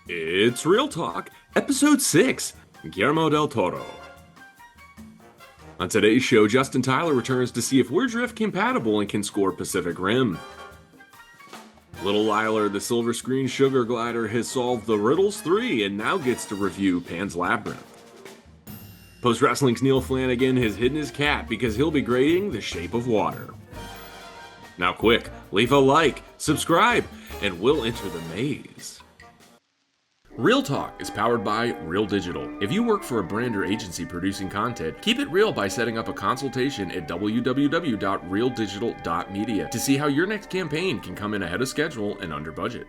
It's Real Talk, Episode 6, Guillermo del Toro. On today's show, Justin Tyler returns to see if we're drift compatible and can score Pacific Rim. Little Liler, the silver screen sugar glider, has solved the Riddles 3 and now gets to review Pan's Labyrinth. Post Wrestling's Neal Flanagan has hidden his cat because he'll be grading The Shape of Water. Now quick, leave a like, subscribe, and we'll enter the maze. Real Talk is powered by Real Digital. If you work for a brand or agency producing content, keep it real by setting up a consultation at www.realdigital.media to see how your next campaign can come in ahead of schedule and under budget.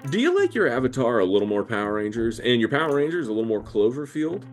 Do you like your avatar a little more Power Rangers and your Power Rangers a little more Cloverfield?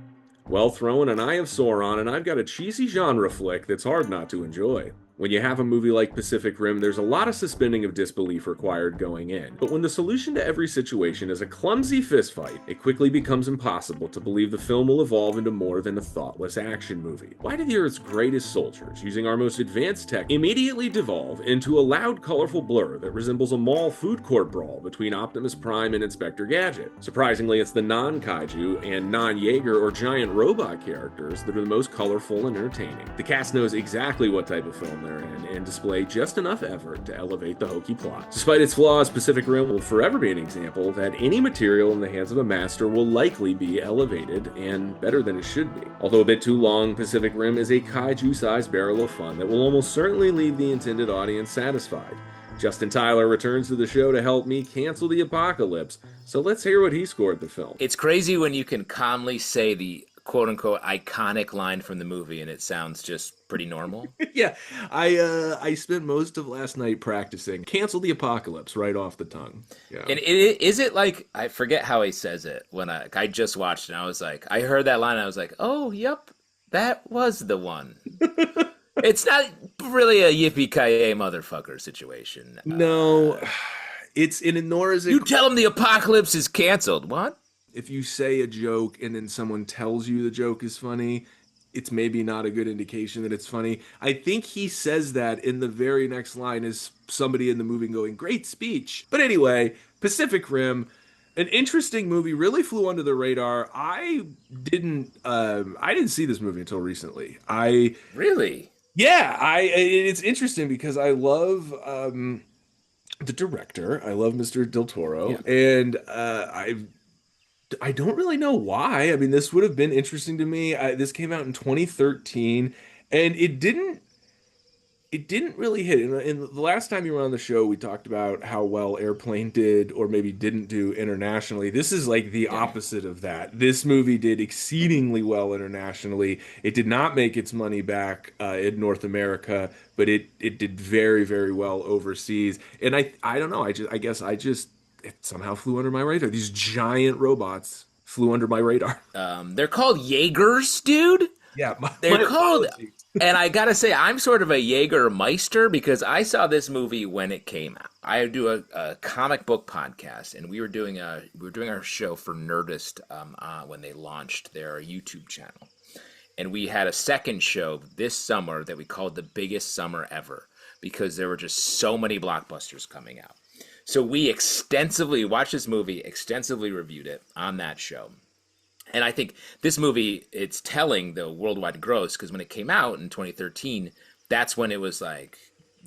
Well, throw in an Eye of Sauron and I've got a cheesy genre flick that's hard not to enjoy. When you have a movie like Pacific Rim, there's a lot of suspending of disbelief required going in. But when the solution to every situation is a clumsy fistfight, it quickly becomes impossible to believe the film will evolve into more than a thoughtless action movie. Why do the Earth's greatest soldiers, using our most advanced tech, immediately devolve into a loud, colorful blur that resembles a mall food court brawl between Optimus Prime and Inspector Gadget? Surprisingly, it's the non-kaiju and non-Jaeger or giant robot characters that are the most colorful and entertaining. The cast knows exactly what type of film they're in and display just enough effort to elevate the hokey plot. Despite its flaws, Pacific Rim will forever be an example that any material in the hands of a master will likely be elevated and better than it should be. Although a bit too long, Pacific Rim is a kaiju-sized barrel of fun that will almost certainly leave the intended audience satisfied. Justin Tyler returns to the show to help me cancel the apocalypse, so let's hear what he scored the film. It's crazy when you can calmly say the quote-unquote iconic line from the movie and it sounds just pretty normal. Yeah, I spent most of last night practicing cancel the apocalypse right off the tongue. Yeah. And is it like, I forget how he says it when I just watched it and I was like, I heard that line and I was like, oh, yep, that was the one. It's not really a yippee-ki-yay motherfucker situation. No, nor is it. You tell him the apocalypse is canceled. What? If you say a joke and then someone tells you the joke is funny, it's maybe not a good indication that it's funny. I think he says that in the very next line is somebody in the movie going, great speech. But anyway, Pacific Rim, an interesting movie, really flew under the radar. I didn't see this movie until recently. Really? Yeah, it's interesting because I love the director. I love Mr. Del Toro, yeah. And I don't really know why. I mean, this would have been interesting to me. This came out in 2013, and it didn't really hit. And the last time you were on the show, we talked about how well Airplane did, or maybe didn't do internationally. This is like the opposite of that. This movie did exceedingly well internationally. It did not make its money back in North America, but it did very, very well overseas. And I don't know. I guess it somehow flew under my radar. These giant robots flew under my radar. They're called Jaegers, dude. Yeah, they're called. And I gotta say, I'm sort of a Jaegermeister because I saw this movie when it came out. I do a comic book podcast, and we were doing our show for Nerdist when they launched their YouTube channel, and we had a second show this summer that we called the biggest summer ever because there were just so many blockbusters coming out. So we extensively watched this movie, extensively reviewed it on that show. And I think this movie, it's telling the worldwide gross because when it came out in 2013, that's when it was like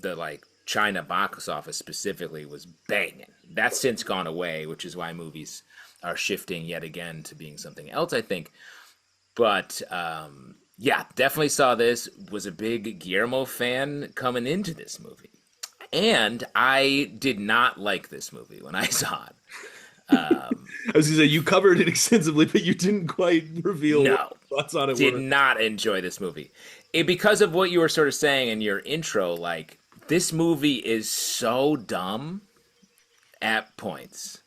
the China box office specifically was banging. That's since gone away, which is why movies are shifting yet again to being something else, I think. But yeah, definitely saw this, was a big Guillermo fan coming into this movie. And I did not like this movie when I saw it. I was going to say, you covered it extensively, but you didn't quite reveal thoughts on it. Did not enjoy this movie. Because of what you were sort of saying in your intro, like, this movie is so dumb at points.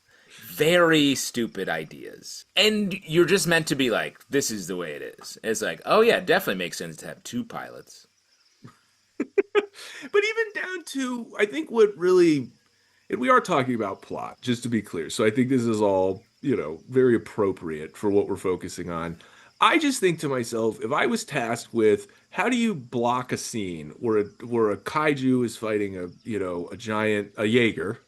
Very stupid ideas. And you're just meant to be like, this is the way it is. It's like, oh yeah, it definitely makes sense to have two pilots. But even down to, I think what really, and we are talking about plot, just to be clear. So I think this is all, very appropriate for what we're focusing on. I just think to myself, if I was tasked with how do you block a scene where a kaiju is fighting a giant Jaeger,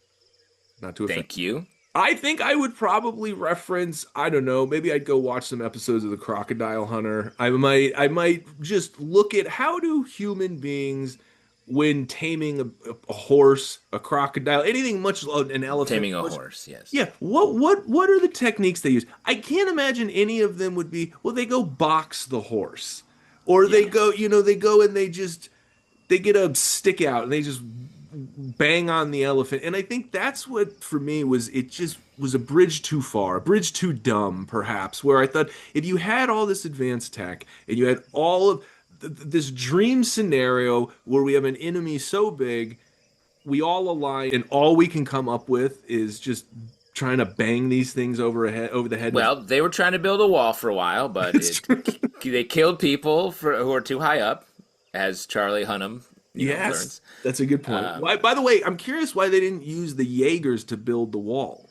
not too offensive. Thank you. I think I would probably reference, I don't know, maybe I'd go watch some episodes of The Crocodile Hunter. I might just look at how do human beings when taming a horse, a crocodile, anything much an elephant, Taming a much, horse, yes. yeah, what are the techniques they use? I can't imagine any of them would be, well, they go box the horse. Or they Yeah. go, they go and they get a stick out and they just bang on the elephant. And I think that's what for me was it just was a bridge too far, a bridge too dumb, perhaps, where I thought if you had all this advanced tech and you had all of this dream scenario where we have an enemy so big, we all align and all we can come up with is just trying to bang these things over the head of Well, they were trying to build a wall for a while, but they killed people who are too high up, as Charlie Hunnam, yes, learns. that's a good point. Why, by the way, I'm curious why they didn't use the Jaegers to build the wall.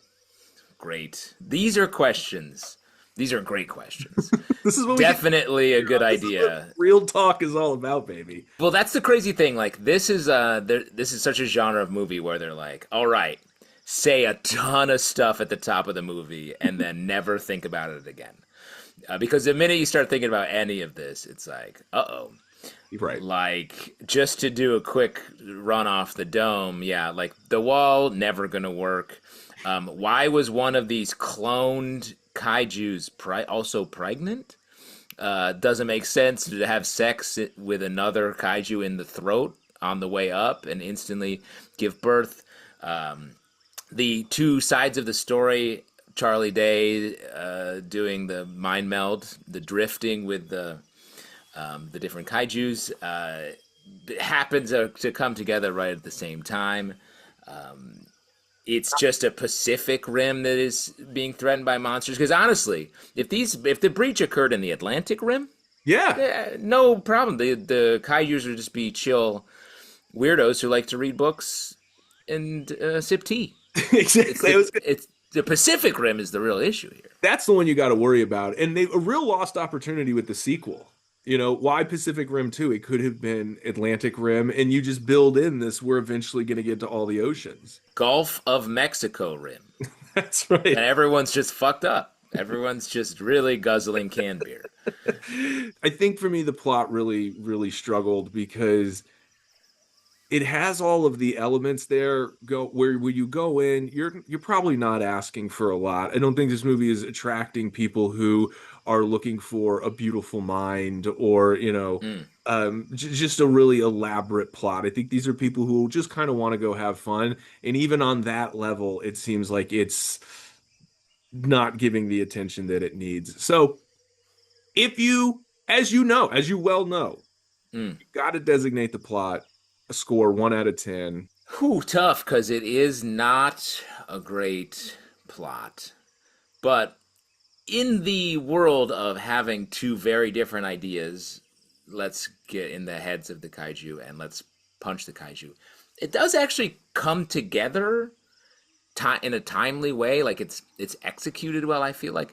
Great. These are questions. These are great questions. This is what Definitely a good this is what idea. real talk is all about, baby. Well, that's the crazy thing. Like this is such a genre of movie where they're like, all right, say a ton of stuff at the top of the movie and then never think about it again. Because the minute you start thinking about any of this, it's like, uh-oh. Right. Like, just to do a quick run off the dome, yeah, like the wall, never gonna work. Why was one of these cloned kaijus also pregnant? Doesn't make sense to have sex with another kaiju in the throat on the way up and instantly give birth. The two sides of the story, Charlie Day doing the mind meld, the drifting with the different kaijus, happens to come together right at the same time. It's just a Pacific Rim that is being threatened by monsters. Because honestly, if the breach occurred in the Atlantic Rim, Yeah. no problem. The kaijus would just be chill weirdos who like to read books and sip tea. Exactly. It's the Pacific Rim is the real issue here. That's the one you got to worry about. And they a real lost opportunity with the sequel. Why Pacific Rim 2? It could have been Atlantic Rim, and you just build in this, we're eventually going to get to all the oceans. Gulf of Mexico Rim. That's right. And everyone's just fucked up. Everyone's just really guzzling canned beer. I think for me, the plot really, really struggled because it has all of the elements there go where you go in, you're probably not asking for a lot. I don't think this movie is attracting people who are looking for a beautiful mind or just a really elaborate plot. I think these are people who just kind of want to go have fun, and even on that level it seems like it's not giving the attention that it needs. So if you as you well know, Mm. you got to designate the plot a score 1 out of 10. Whew, tough, because it is not a great plot. But in the world of having two very different ideas, let's get in the heads of the kaiju and let's punch the kaiju. It does actually come together in a timely way. Like it's executed well, I feel like.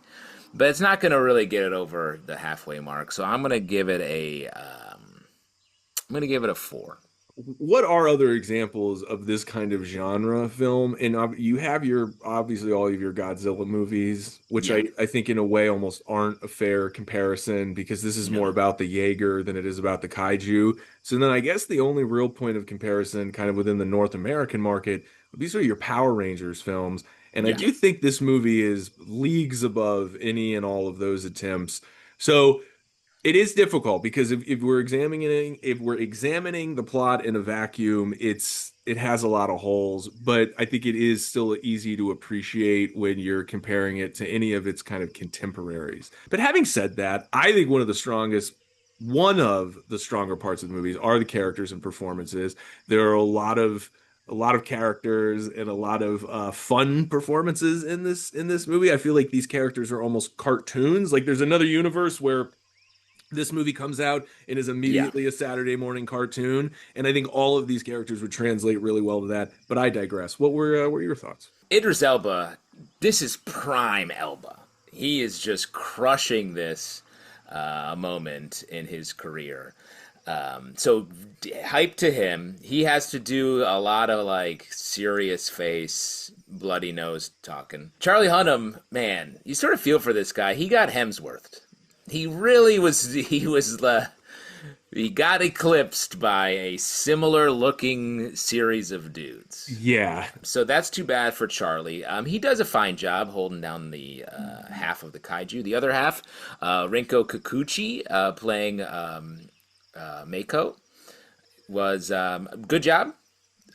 But it's not going to really get it over the halfway mark. So I'm going to give it a 4. What are other examples of this kind of genre film? And you have obviously all of your Godzilla movies, which Yeah. I think in a way almost aren't a fair comparison because this is more No. about the Jaeger than it is about the kaiju. So then I guess the only real point of comparison kind of within the North American market, these are your Power Rangers films. And I Yeah. do think this movie is leagues above any and all of those attempts. So it is difficult because if we're examining the plot in a vacuum, it has a lot of holes, but I think it is still easy to appreciate when you're comparing it to any of its kind of contemporaries. But having said that, I think one of the stronger parts of the movies are the characters and performances. There are a lot of characters and a lot of fun performances in this movie. I feel like these characters are almost cartoons. Like there's another universe where this movie comes out and is Yeah. immediately a Saturday morning cartoon, and I think all of these characters would translate really well to that. But I digress. What were your thoughts? Idris Elba, this is prime Elba. He is just crushing this moment in his career. So hype to him. He has to do a lot of like serious face, bloody nose talking. Charlie Hunnam, man, you sort of feel for this guy. He got Hemsworth. He really was. He got eclipsed by a similar looking series of dudes. Yeah. So that's too bad for Charlie. He does a fine job holding down the half of the kaiju. The other half, Rinko Kikuchi playing Mako, was good job.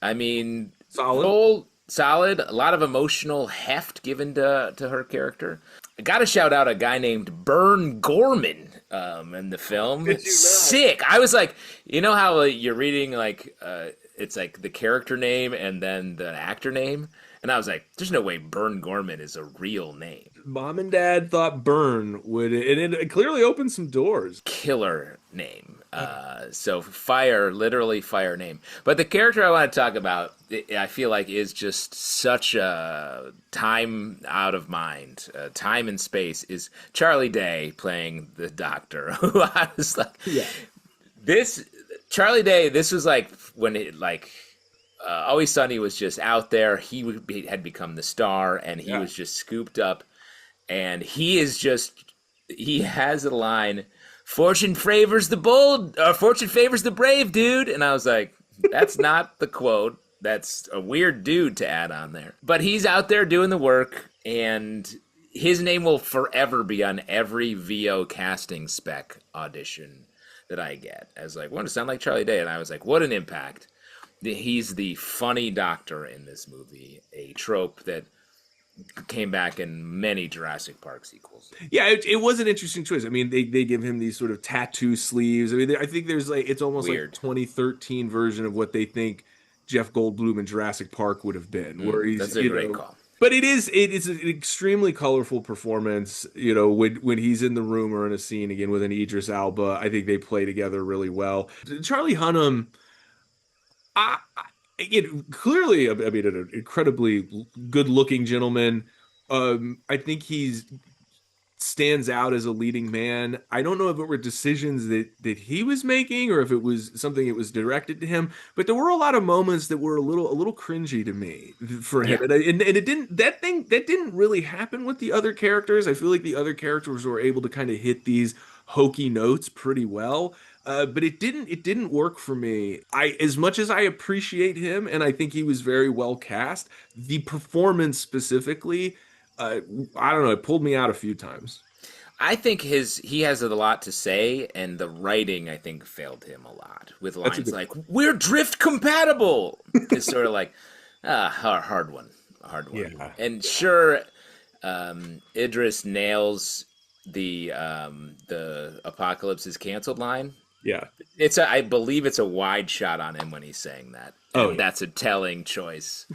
I mean, solid. A lot of emotional heft given to her character. I got to shout out a guy named Bern Gorman in the film. Sick. I was like, you know how you're reading like it's like the character name and then the actor name, and I was like, there's no way Bern Gorman is a real name. Mom and Dad thought Bern would, and it clearly opened some doors. Killer name. So literally fire name. But the character I want to talk about, I feel like is just such a time out of mind, time and space, is Charlie Day playing the doctor. Who I was like, this Charlie Day. This was like when it like. Always Sunny was just out there. He had become the star, and he was just scooped up. And he has a line, "Fortune favors the bold, or fortune favors the brave, dude." And I was like, that's not the quote. That's a weird dude to add on there. But he's out there doing the work, and his name will forever be on every VO casting spec audition that I get. I was like, want to sound like Charlie Day. And I was like, what an impact. He's the funny doctor in this movie, a trope that came back in many Jurassic Park sequels. Yeah, it was an interesting choice. I mean, they give him these sort of tattoo sleeves. I mean, I think there's like, it's almost weird. Like 2013 version of what they think Jeff Goldblum in Jurassic Park would have been. Where he's, that's a great call. But it is an extremely colorful performance, you know, when he's in the room or in a scene again with an Idris Elba. I think they play together really well. Charlie Hunnam, clearly, I mean, an incredibly good-looking gentleman. I think stands out as a leading man. I don't know if it were decisions that he was making or if it was something that was directed to him, but there were a lot of moments that were a little cringy to me for him. Yeah. And it didn't really happen with the other characters. I feel like the other characters were able to kind of hit these hokey notes pretty well. But it didn't work for me. As much as I appreciate him, and I think he was very well cast, the performance specifically, I don't know, it pulled me out a few times. I think he has a lot to say, and the writing, I think, failed him a lot with lines like, "We're drift compatible." It's sort of like, hard one. Yeah. And sure, Idris nails the apocalypse is canceled line. Yeah, I believe it's a wide shot on him when he's saying that. That's a telling choice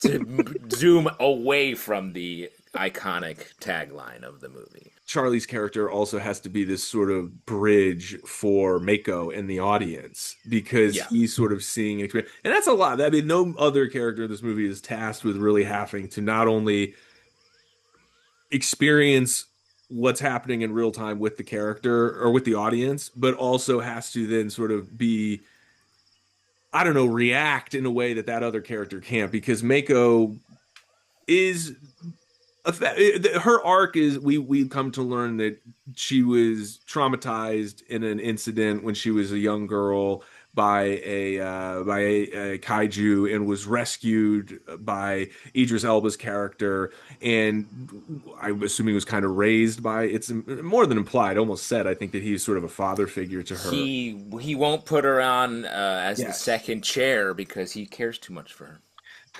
to zoom away from the iconic tagline of the movie. Charlie's character also has to be this sort of bridge for Mako and the audience because he's sort of seeing it, and that's a lot. I mean, no other character in this movie is tasked with really having to not only experience what's happening in real time with the character or with the audience, but also has to then sort of be, I don't know, react in a way that other character can't, because Mako is her arc is we come to learn that she was traumatized in an incident when she was a young girl by a kaiju and was rescued by Idris Elba's character, and I'm assuming was kind of raised by, it's more than implied, almost said, I think that he's sort of a father figure to her. He won't put her on as the second chair because he cares too much for her.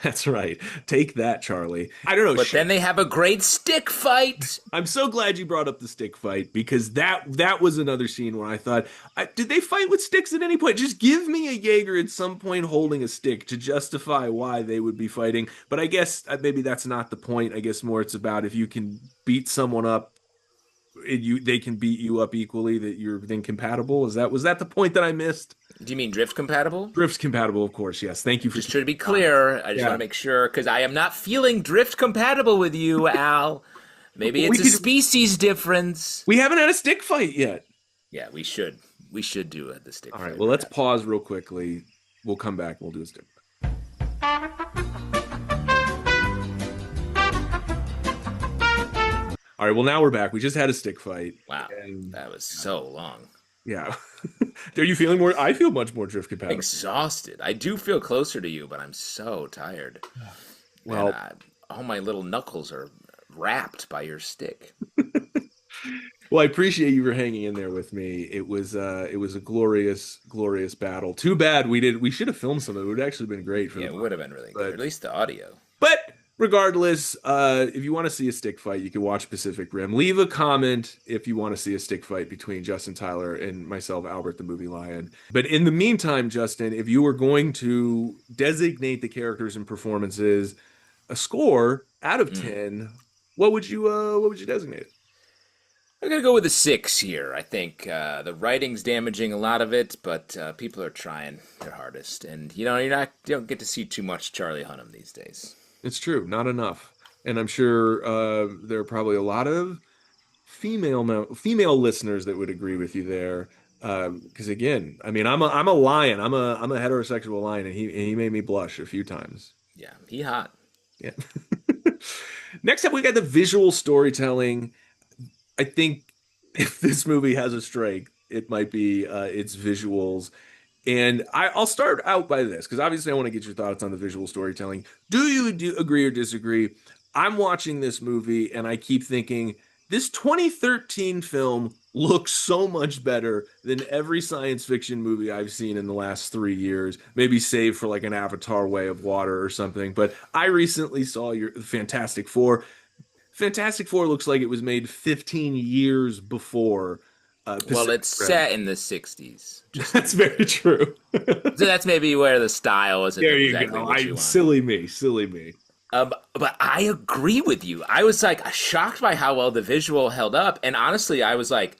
That's right. Take that, Charlie. I don't know. But then they have a great stick fight. I'm so glad you brought up the stick fight, because that was another scene where I thought, did they fight with sticks at any point? Just give me a Jaeger at some point holding a stick to justify why they would be fighting. But I guess maybe that's not the point. I guess more it's about if you can beat someone up, they can beat you up equally, that you're then compatible. Was that the point that I missed? Do you mean drift compatible? Drift compatible, of course, yes. Thank you for... Just to be clear, I just want to make sure, because I am not feeling drift compatible with you, Al. Maybe it's a species difference. We haven't had a stick fight yet. Yeah, we should. We should do the stick All right. fight, Well, let's perhaps. pause real quickly. We'll come back. We'll do a stick. All right. Well, now we're back. We just had a stick fight, Wow, and that was so long. yeah. Are you feeling more? I feel much more drift compatible. Exhausted. I do feel closer to you, but I'm so tired. And Well, all my little knuckles are wrapped by your stick. well, I appreciate you for hanging in there with me. It was a glorious, glorious battle. Too bad we should have filmed some of it. It would have actually been great for Yeah, the it podcast. would have been really good. Or at least the audio. But regardless, if you want to see a stick fight, you can watch Pacific Rim. Leave a comment if you want to see a stick fight between Justin Tyler and myself, Albert the Movie Lion. But in the meantime, Justin, if you were going to designate the characters and performances a score out of Mm. 10, what would you designate? I'm gonna go with a 6 here. I think the writing's damaging a lot of it, but people are trying their hardest, and you don't get to see too much Charlie Hunnam these days. It's true, not enough. And I'm sure there are probably a lot of female listeners that would agree with you there. Because again, I mean, I'm a lion. I'm a heterosexual lion, and he made me blush a few times. Yeah, he hot. Yeah. Next up, we got the visual storytelling. I think if this movie has a strength, it might be its visuals. And I'll start out by this because obviously I want to get your thoughts on the visual storytelling. Do agree or disagree? I'm watching this movie and I keep thinking this 2013 film looks so much better than every science fiction movie I've seen in the last 3 years, maybe save for like an Avatar Way of Water or something. But I recently saw your Fantastic Four. Fantastic Four looks like it was made 15 years before Well, Pacific it's Rim. set in the 60s, just to That's be very clear. true. So that's maybe where the style isn't There you exactly go. what you I wanted. silly me, silly me. But I agree with you. I was like shocked by how well the visual held up, and honestly, I was like,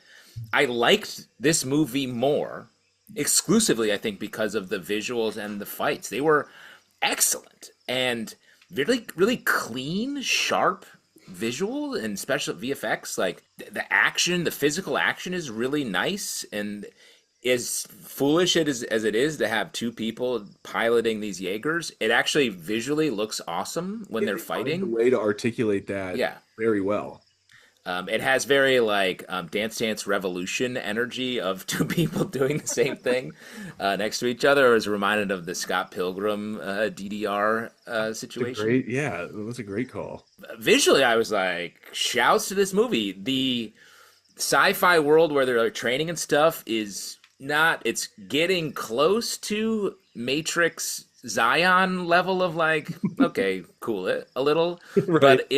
I liked this movie more exclusively, I think, because of the visuals and the fights. They were excellent and really, really clean, sharp visual and special VFX. Like the action, the physical action is really nice, and as foolish as it is to have two people piloting these Jaegers, it actually visually looks awesome when Yeah, they're they find a fighting. way to articulate that Yeah. very well. It has very like Dance Dance Revolution energy of two people doing the same thing next to each other. I was reminded of the Scott Pilgrim DDR situation. Yeah, it was a great call. Visually, I was like, shouts to this movie. The sci-fi world where they're like training and stuff is not. It's getting close to Matrix Zion level of like, okay, cool it a little, Right. but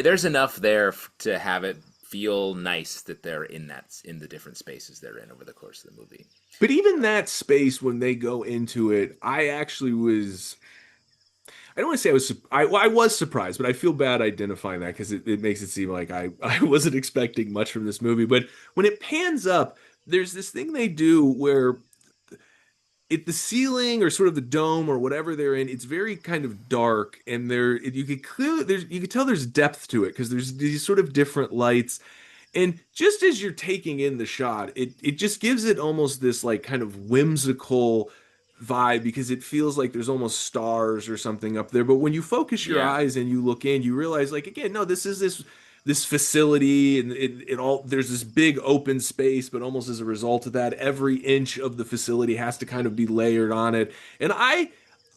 there's enough there to have it feel nice that they're in the different spaces they're in over the course of the movie. But even that space when they go into it, I actually was. I don't want to say I was. I was surprised, but I feel bad identifying that because it makes it seem like I wasn't expecting much from this movie. But when it pans up, there's this thing they do where the ceiling or sort of the dome or whatever they're in, it's very kind of dark, and you could clearly you could tell there's depth to it because there's these sort of different lights. And just as you're taking in the shot, it just gives it almost this like kind of whimsical vibe because it feels like there's almost stars or something up there. But when you focus your Yeah, eyes and you look in, you realize like again, no, this is this facility and it all there's this big open space, but almost as a result of that, every inch of the facility has to kind of be layered on it. And I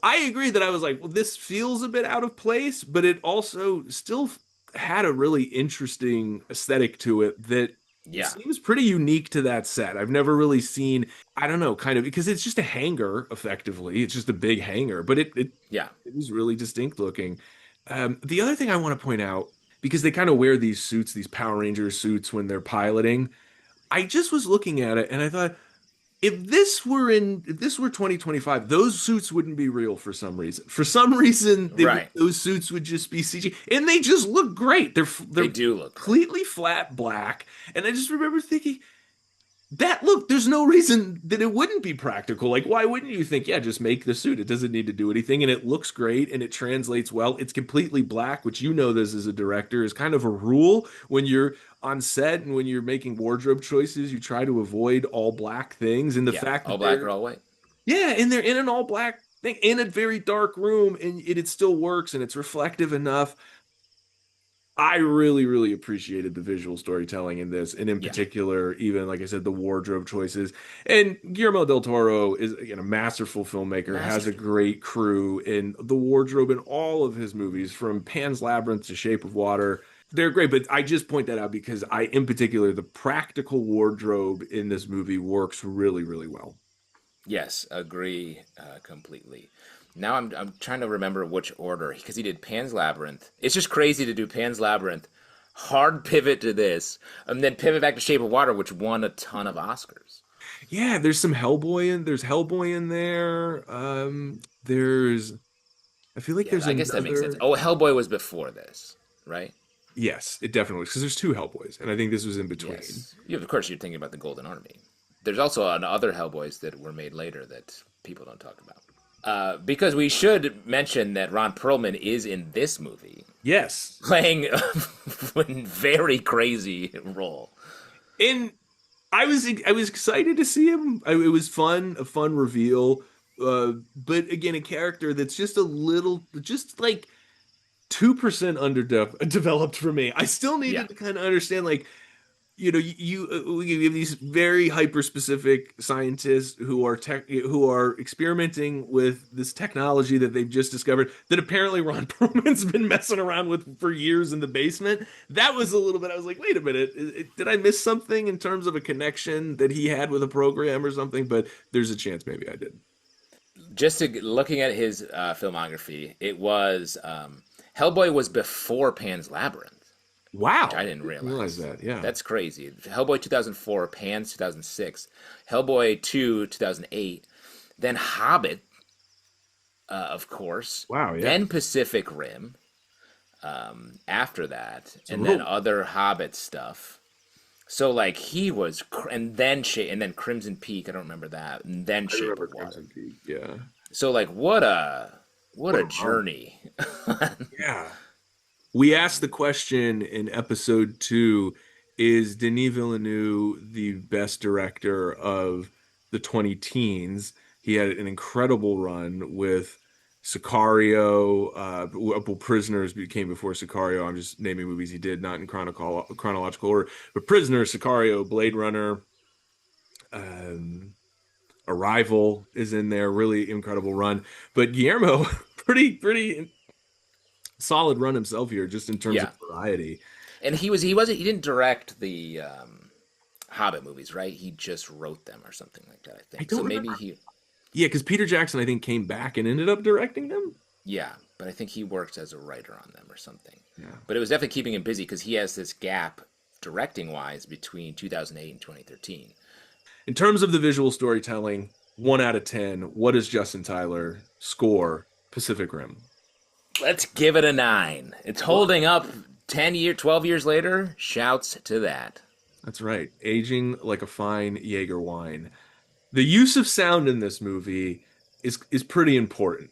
agree that I was like, well, this feels a bit out of place, but it also still had a really interesting aesthetic to it that yeah, seems pretty unique to that set. I've never really seen, I don't know, kind of because it's just a hangar effectively. It's just a big hangar, but yeah. it was really distinct looking. The other thing I want to point out, because they kind of wear these suits, these Power Ranger suits when they're piloting, I just was looking at it and I thought, if this were 2025, those suits wouldn't be real for some reason. For some reason, Right. those suits would just be CG, and they just look great. They They're do look great. completely flat black, and I just remember thinking there's no reason that it wouldn't be practical. Like, why wouldn't you think, yeah, just make the suit? It doesn't need to do anything, and it looks great and it translates well. It's completely black, which this as a director is kind of a rule when you're on set and when you're making wardrobe choices, you try to avoid all black things. And the Yeah, fact all that black or all white. yeah, and they're in an all black thing in a very dark room, and it still works and it's reflective enough. I really, really appreciated the visual storytelling in this, and in Yeah, particular, even like I said, the wardrobe choices. And Guillermo del Toro is again a masterful filmmaker, has a masterful. great crew, and the wardrobe in all of his movies, from Pan's Labyrinth to Shape of Water, they're great. But I just point that out because in particular, the practical wardrobe in this movie works really, really well. Yes, agree completely. Now I'm trying to remember which order because he did Pan's Labyrinth. It's just crazy to do Pan's Labyrinth, hard pivot to this, and then pivot back to Shape of Water, which won a ton of Oscars. Yeah, there's Hellboy in there. There's I feel like Yeah, there's I guess that makes sense. another. Oh, Hellboy was before this, right? Yes, it definitely because there's two Hellboys, and I think this was in between. Yes. Of course, you're thinking about the Golden Army. There's also other Hellboys that were made later that people don't talk about. Because we should mention that Ron Perlman is in this movie, Yes, playing a very crazy role. and I was excited to see him. It was fun, a fun reveal. But again, a character that's just a little, just like 2% underdeveloped for me. I still Yeah. needed to kind of understand, like, we have these very hyper specific scientists who are experimenting with this technology that they've just discovered that apparently Ron Perlman's been messing around with for years in the basement. That was a little bit. I was like, wait a minute, did I miss something in terms of a connection that he had with a program or something? But there's a chance maybe I did. Just looking at his filmography, it was Hellboy was before Pan's Labyrinth, which I Wow, didn't didn't realize realize. that. Yeah, That's crazy. Hellboy 2004, Pan's 2006, Hellboy 2 2008, then Hobbit, of course, wow, yeah. then Pacific Rim after that, It's a and then little. other Hobbit stuff. So like he was, and then Crimson Peak. I don't remember that, and then I Shape remember of Water. Crimson Peak. Yeah, So like what what a a run. journey. Yeah. We asked the question in episode 2, is Denis Villeneuve the best director of the 20 teens? He had an incredible run with Sicario. Well, Prisoners came before Sicario. I'm just naming movies he did, not in chronological order. But Prisoners, Sicario, Blade Runner, um, Arrival is in there. Really incredible run. But Guillermo, pretty solid run himself here, just in terms of Yeah, variety. and he didn't direct the Hobbit movies, right? He just wrote them or something like that, I I think. So don't maybe remember. he, Yeah, because Peter Jackson, I think, came back and ended up directing them. yeah, but I think he worked as a writer on them or something. Yeah. But it was definitely keeping him busy because he has this gap directing wise between 2008 and 2013. In terms of the visual storytelling, 1 out of 10, what does Justin Tyler score Pacific Rim? Let's give it a 9. It's What? holding up 12 years later. Shouts to that. That's right. Aging like a fine Jaeger wine. The use of sound in this movie is pretty important.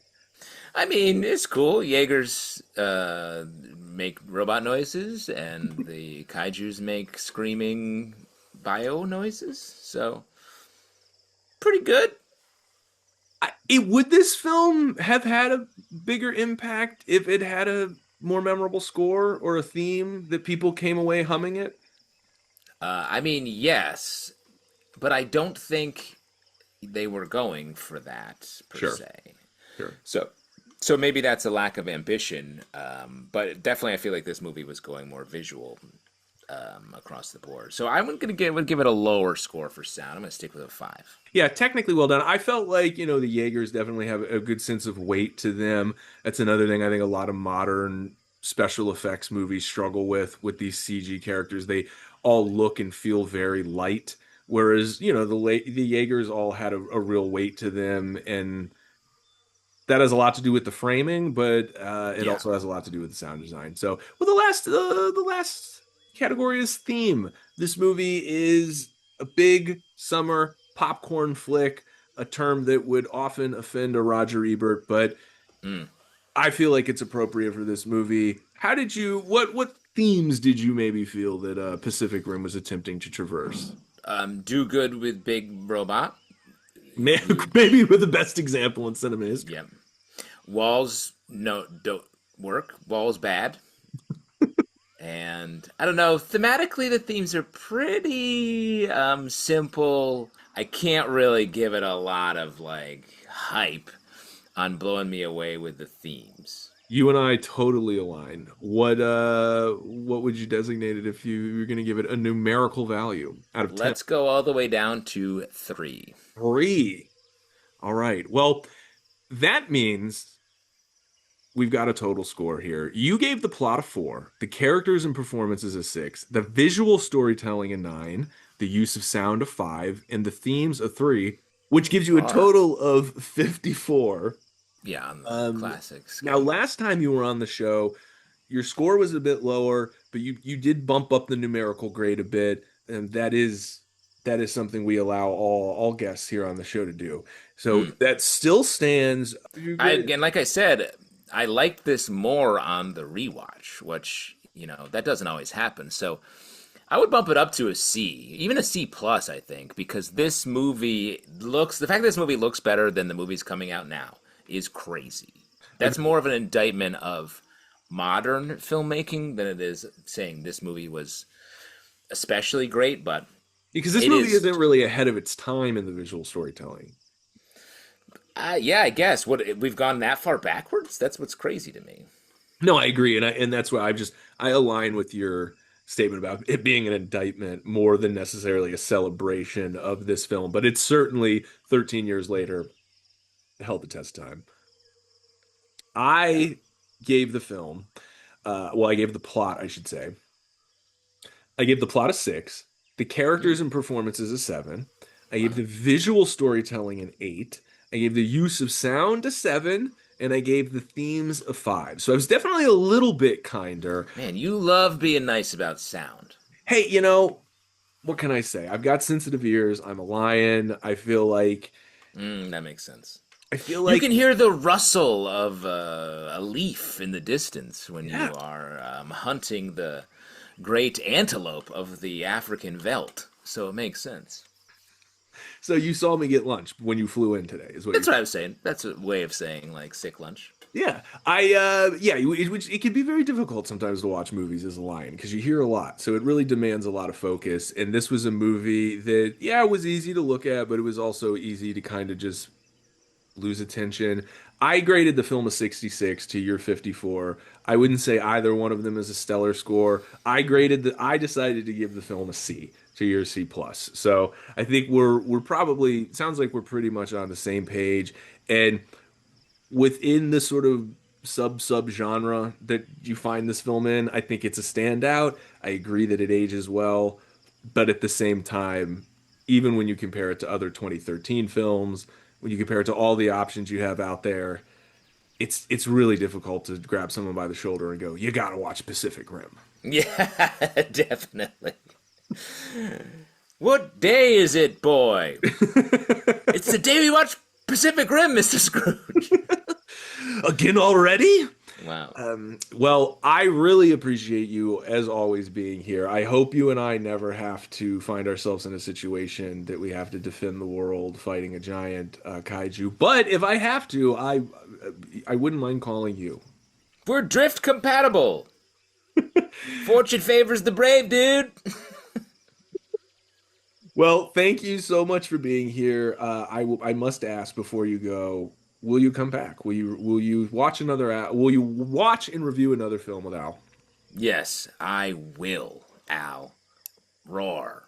I mean, it's cool. Jaegers make robot noises, and the kaijus make screaming bio noises. So, pretty good. Would this film have had a bigger impact if it had a more memorable score or a theme that people came away humming it? I mean, yes, but I don't think they were going for that per Sure, se. sure. So, so maybe that's a lack of ambition. But definitely, I feel like this movie was going more visual across the board. So I'm would give it a lower score for sound. I'm gonna stick with a 5. Yeah, technically well done. I felt like, the Jaegers definitely have a good sense of weight to them. That's another thing I think a lot of modern special effects movies struggle with these CG characters. They all look and feel very light, whereas, the Jaegers all had a real weight to them, and that has a lot to do with the framing, but it Yeah. also has a lot to do with the sound design. So, well, the last category is theme. This movie is a big summer popcorn flick, a term that would often offend a Roger Ebert, but Mm. I feel like it's appropriate for this movie. How did you what themes did you maybe feel that Pacific Rim was attempting to traverse? Do good with big robot. Maybe with the best example in cinema history. Yeah. Walls no don't work. Walls bad. And I don't know, thematically the themes are pretty simple. I can't really give it a lot of like hype on blowing me away with the themes. You and I totally align. What would you designate it if you were going to give it a numerical value out of 10? Let's go all the way down to 3. 3. All right. Well, that means we've got a total score here. You gave the plot a 4, the characters and performances a 6, the visual storytelling a 9, the use of sound a 5, and the themes a 3, which gives you a total of 54. Yeah, on the classics. Now, last time you were on the show, your score was a bit lower, but you did bump up the numerical grade a bit, and that is something we allow all guests here on the show to do. So that still stands. Again, like I said, I liked this more on the rewatch, which, you know, that doesn't always happen. So I would bump it up to a C, even a C plus, I think, because the fact that this movie looks better than the movies coming out now is crazy. That's more of an indictment of modern filmmaking than it is saying this movie was especially great, but because this movie isn't really ahead of its time in the visual storytelling. Yeah, I guess we've gone that far backwards. That's what's crazy to me. No, I agree, and that's why I align with your statement about it being an indictment more than necessarily a celebration of this film. But it's certainly 13 years later held the test of time. I gave the film, I gave the plot, I should say. I gave the plot a 6, the characters and performances a 7. I gave the visual storytelling an 8. I gave the use of sound a 7, and I gave the themes a 5. So I was definitely a little bit kinder. Man, you love being nice about sound. Hey, what can I say? I've got sensitive ears. I'm a lion. I feel like... that makes sense. I feel like... You can hear the rustle of a leaf in the distance when you are hunting the great antelope of the African veldt. So it makes sense. So you saw me get lunch when you flew in today, is what That's what I was saying. That's a way of saying, like, sick lunch. Yeah. It can be very difficult sometimes to watch movies as a lion because you hear a lot. So it really demands a lot of focus. And this was a movie that, it was easy to look at, but it was also easy to kind of just lose attention. I graded the film a 66 to your 54. I wouldn't say either one of them is a stellar score. I decided to give the film a C to your C plus. So I think we're probably, sounds like we're pretty much on the same page. And within the sort of sub genre that you find this film in, I think it's a standout. I agree that it ages well, but at the same time, even when you compare it to other 2013 films, when you compare it to all the options you have out there, it's really difficult to grab someone by the shoulder and go, you gotta watch Pacific Rim. Yeah, definitely. What day is it, boy? It's the day we watch Pacific Rim, Mr. Scrooge. Again already? Wow. Well, I really appreciate you, as always, being here. I hope you and I never have to find ourselves in a situation that we have to defend the world fighting a giant kaiju. But if I have to, I wouldn't mind calling you. We're drift compatible. Fortune favors the brave, dude. Well, thank you so much for being here. I must ask before you go, will you come back? Will you watch and review another film with Al? Yes, I will, Al. Roar.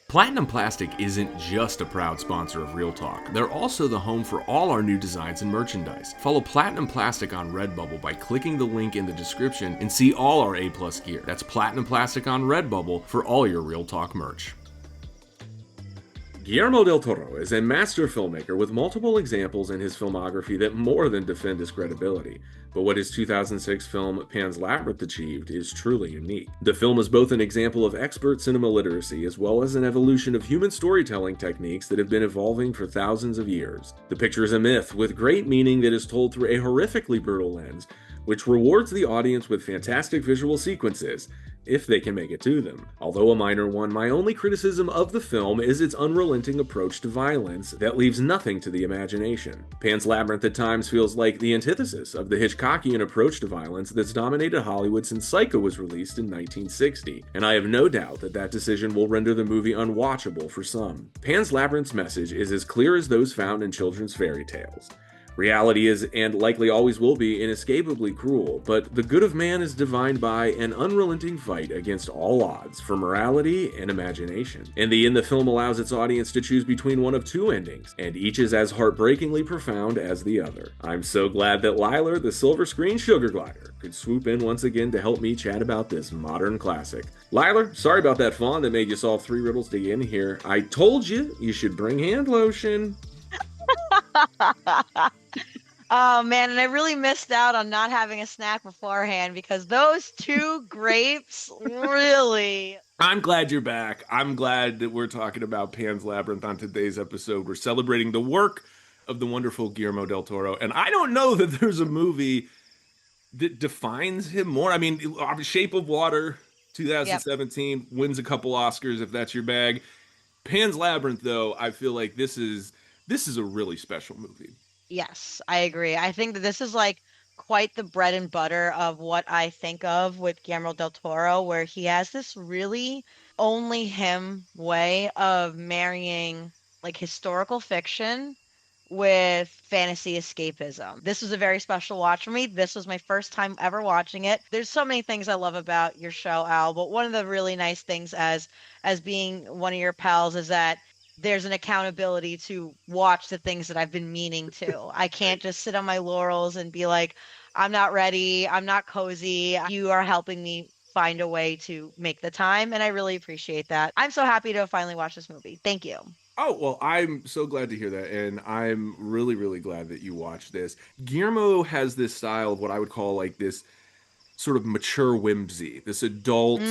Platinum Plastic isn't just a proud sponsor of Real Talk. They're also the home for all our new designs and merchandise. Follow Platinum Plastic on Redbubble by clicking the link in the description and see all our A+ gear. That's Platinum Plastic on Redbubble for all your Real Talk merch. Guillermo del Toro is a master filmmaker with multiple examples in his filmography that more than defend his credibility. But what his 2006 film Pan's Labyrinth achieved is truly unique. The film is both an example of expert cinema literacy as well as an evolution of human storytelling techniques that have been evolving for thousands of years. The picture is a myth with great meaning that is told through a horrifically brutal lens, which rewards the audience with fantastic visual sequences, if they can make it to them. Although a minor one, my only criticism of the film is its unrelenting approach to violence that leaves nothing to the imagination. Pan's Labyrinth at times feels like the antithesis of the Hitchcockian approach to violence that's dominated Hollywood since Psycho was released in 1960, and I have no doubt that that decision will render the movie unwatchable for some. Pan's Labyrinth's message is as clear as those found in children's fairy tales. Reality is, and likely always will be, inescapably cruel, but the good of man is defined by an unrelenting fight against all odds for morality and imagination. In the end, the film allows its audience to choose between one of two endings, and each is as heartbreakingly profound as the other. I'm so glad that Liler, the silver screen sugar glider, could swoop in once again to help me chat about this modern classic. Liler, sorry about that fawn that made you solve 3 riddles to get in here. I told you should bring hand lotion. Oh man, and I really missed out on not having a snack beforehand because those 2 grapes really. I'm glad you're back. I'm glad that we're talking about Pan's Labyrinth on today's episode. We're celebrating the work of the wonderful Guillermo del Toro. And I don't know that there's a movie that defines him more. I mean, Shape of Water, 2017, wins a couple Oscars if that's your bag. Pan's Labyrinth, though, I feel like this is a really special movie. Yes, I agree. I think that this is like quite the bread and butter of what I think of with Guillermo del Toro, where he has this really only him way of marrying like historical fiction with fantasy escapism. This was a very special watch for me. This was my first time ever watching it. There's so many things I love about your show, Al, but one of the really nice things as being one of your pals is that there's an accountability to watch the things that I've been meaning to. I can't just sit on my laurels and be like, I'm not ready, I'm not cozy. You are helping me find a way to make the time, and I really appreciate that. I'm so happy to have finally watched this movie. Thank you. Oh, well, I'm so glad to hear that. And I'm really, really glad that you watched this. Guillermo has this style of what I would call like this sort of mature whimsy, this adult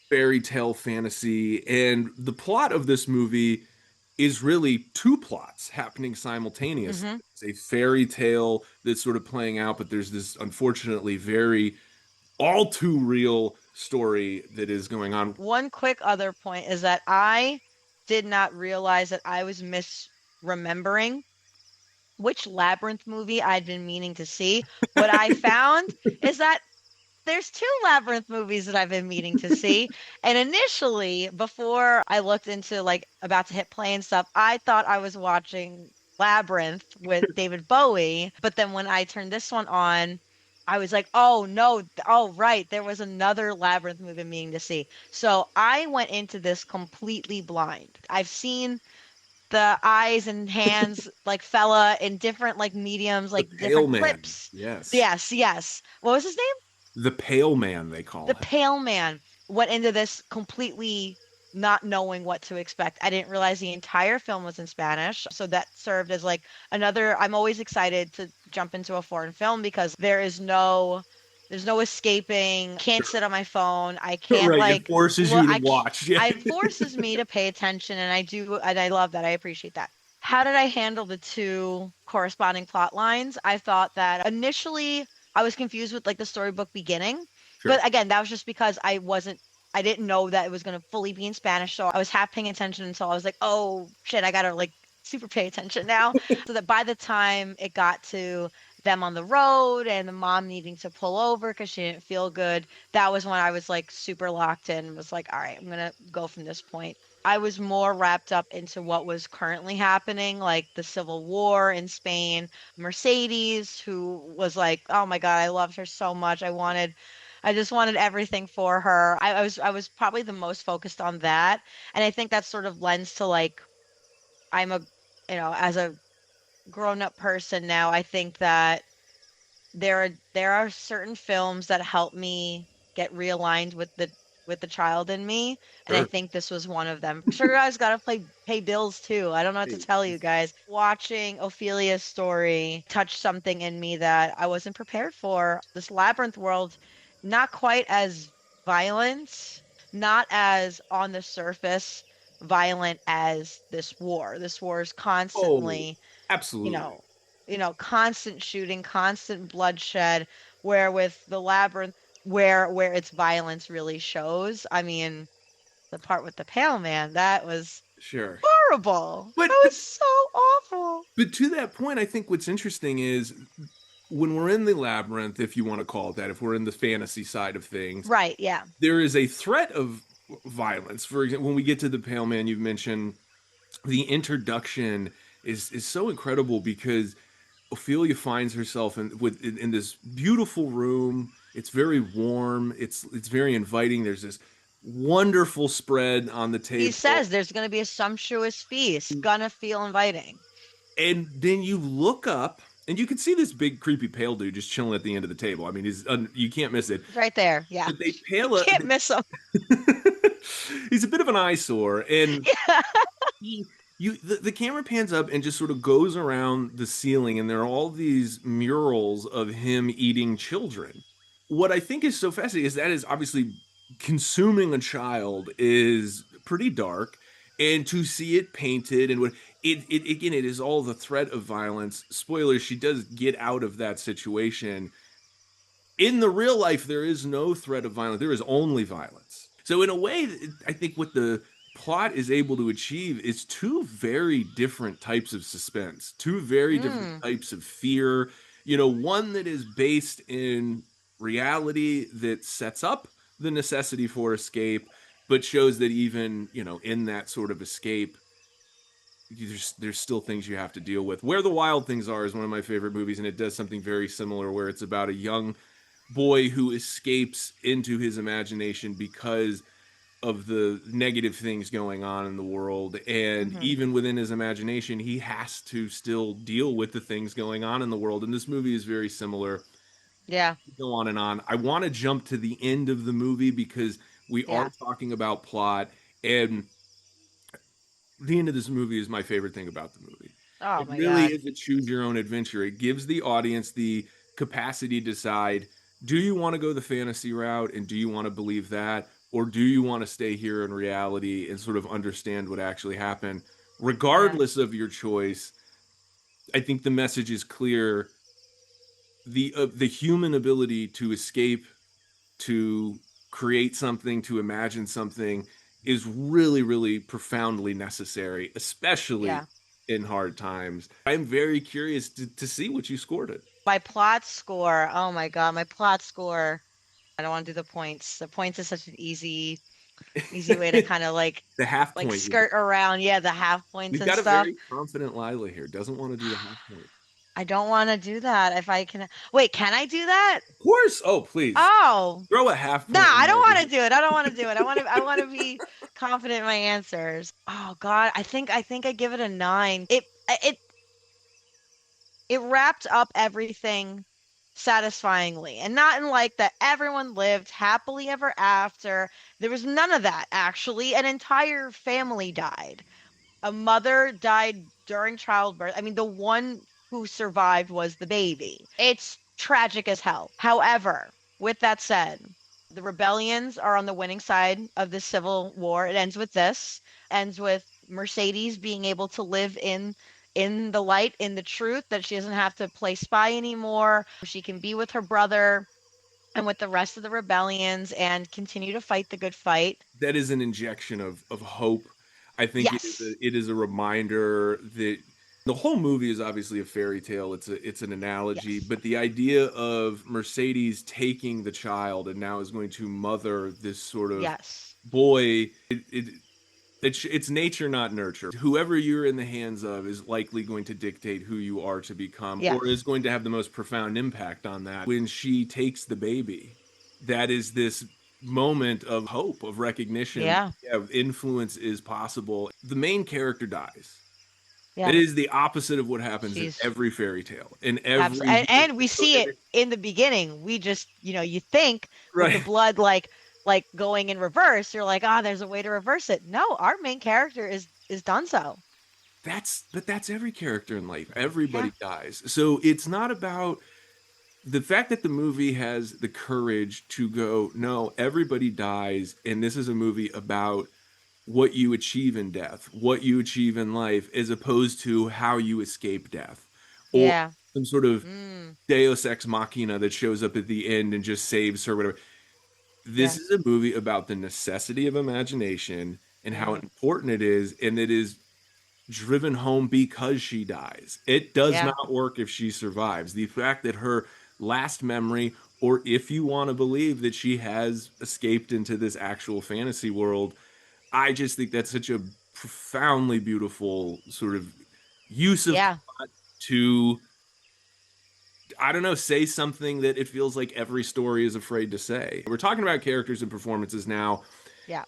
fairy tale fantasy. And the plot of this movie is really 2 plots happening simultaneously. It's a fairy tale that's sort of playing out, but there's this unfortunately very all too real story that is going on. One quick other point is that I did not realize that I was misremembering which Labyrinth movie I'd been meaning to see. What I found is that there's 2 Labyrinth movies that I've been meaning to see. And initially, before I looked into like about to hit play and stuff, I thought I was watching Labyrinth with David Bowie. But then when I turned this one on, I was like, oh no, oh right, there was another Labyrinth movie I'm meaning to see. So I went into this completely blind. I've seen the eyes and hands like fella in different like mediums, like different clips. Yes. Yes. What was his name? The Pale Man, they call The it. Pale Man. Went into this completely not knowing what to expect. I didn't realize the entire film was in Spanish. So that served as like another, I'm always excited to jump into a foreign film because there's no escaping. Can't sit on my phone. I can't It forces you to watch. Yeah. It forces me to pay attention, and I love that. I appreciate that. How did I handle the 2 corresponding plot lines? I thought that initially I was confused with like the storybook beginning, but again, that was just because I didn't know that it was going to fully be in Spanish, so I was half paying attention until I was like, oh shit, I gotta like super pay attention now. So that by the time it got to them on the road and the mom needing to pull over because she didn't feel good, that was when I was like super locked in and was like, all right, I'm gonna go from this point. I was more wrapped up into what was currently happening, like the Civil War in Spain. Mercedes, who was like, oh my God, I loved her so much. I just wanted everything for her. I was probably the most focused on that. And I think that sort of lends to like, as a grown up person now, I think that there are certain films that help me get realigned with with the child in me, and I Sure. think this was one of them. Sugar Guy's got to pay bills too. I don't know what to tell you guys. Watching Ophelia's story touched something in me that I wasn't prepared for. This labyrinth world, not quite as violent, not as on the surface violent as this war. This war is Oh, constantly, you absolutely. know, constant shooting, constant bloodshed, where with the labyrinth where its violence really shows. I mean, the part with the pale man, that was Sure. horrible. But That was so awful. but to that point, I think what's interesting is when we're in the labyrinth, if you want to call it that, if we're in the fantasy side of things, Right, yeah. there is a threat of violence. For example, when we get to the pale man, you've mentioned the introduction is so incredible because Ophelia finds herself in this beautiful room. It's very warm. It's very inviting. There's this wonderful spread on the He table, says there's going to be a sumptuous feast, gonna feel inviting. and then you look up and you can see this big creepy pale dude just chilling at the end of the table. I mean, you can't miss it. It's right there. Yeah. But they You pale up. can't miss him. He's a bit of an eyesore, and Yeah. the camera pans up and just sort of goes around the ceiling, and there are all these murals of him eating children. What I think is so fascinating is that is obviously consuming a child is pretty dark, and to see it painted and what it again, it is all the threat of violence. Spoilers, she does get out of that situation. In the real life, there is no threat of violence. There is only violence. So in a way, I think what the plot is able to achieve is two very different types of suspense, two very different Mm, types of fear. One that is based in reality that sets up the necessity for escape, but shows that even, in that sort of escape, there's still things you have to deal with. Where the Wild Things Are is one of my favorite movies, and it does something very similar where it's about a young boy who escapes into his imagination because of the negative things going on in the world. And hmm. even within his imagination, he has to still deal with the things going on in the world. And this movie is very similar. Yeah. Go on and on. I want to jump to the end of the movie because we are Yeah. talking about plot. And the end of this movie is my favorite thing about the movie. Oh It my really God. is a choose your own adventure. It gives the audience the capacity to decide, do you want to go the fantasy route and do you want to believe that? Or do you want to stay here in reality and sort of understand what actually happened? Yeah. Regardless of your choice, I think the message is clear. The human ability to escape, to create something, to imagine something is really, really profoundly necessary, especially Yeah. in hard times. I'm very curious to see what you scored it. My plot score. Oh my God. My plot score. I don't want to do the points. The points is such an easy way to kind of The half like point. skirt around, yeah, the half points We've and got a stuff. very confident Lila here. Doesn't want to do the half point. I don't want to do that. If I can, wait, can I do that? Of course. Oh, please. Oh, Throw a half nah, point I in don't there. want to do it. I don't want to do it. I want to be confident in my answers. Oh God, I think I give it a 9. It wrapped up everything satisfyingly, and not in like that everyone lived happily ever after. There was none of that actually. An entire family died. A mother died during childbirth. I mean, the one who survived was the baby. It's tragic as hell. However, with that said, the rebellions are on the winning side of the civil war. It ends with this, ends with Mercedes being able to live in the light, in the truth, that she doesn't have to play spy anymore. She can be with her brother and with the rest of the rebellions and continue to fight the good fight. That is an injection of hope. I think Yes. it is a reminder that the whole movie is obviously a fairy tale. It's an analogy, Yes. but the idea of Mercedes taking the child and now is going to mother this sort of Yes. boy. It's nature, not nurture. Whoever you're in the hands of is likely going to dictate who you are to become, or is Yes. going to have the most profound impact on that. When she takes the baby, that is this moment of hope, of recognition, Yeah. of influence is possible. The main character dies. That Yeah. is the opposite of what happens in She's every fairy tale. In absolutely, every and we see it in the beginning. We just, you think with the right. blood, like like going in reverse, you're like, ah, there's a way to reverse it. No, our main character is done so. That's every character in life. Yeah. Everybody dies. So it's not about the fact that the movie has the courage to go, no, everybody dies, and this is a movie about what you achieve in death, what you achieve in life, as opposed to how you escape death, or Yeah. some sort of Mm, Deus ex machina that shows up at the end and just saves her, whatever. This yeah. is a movie about the necessity of imagination and how Mm, important it is, and it is driven home because she dies. It does yeah. not work if she survives. The fact that her last memory, or if you want to believe that she has escaped into this actual fantasy world, I just think that's such a profoundly beautiful sort of use of Yeah. plot to, I don't know, say something that it feels like every story is afraid to say. We're talking about characters and performances now. Yeah.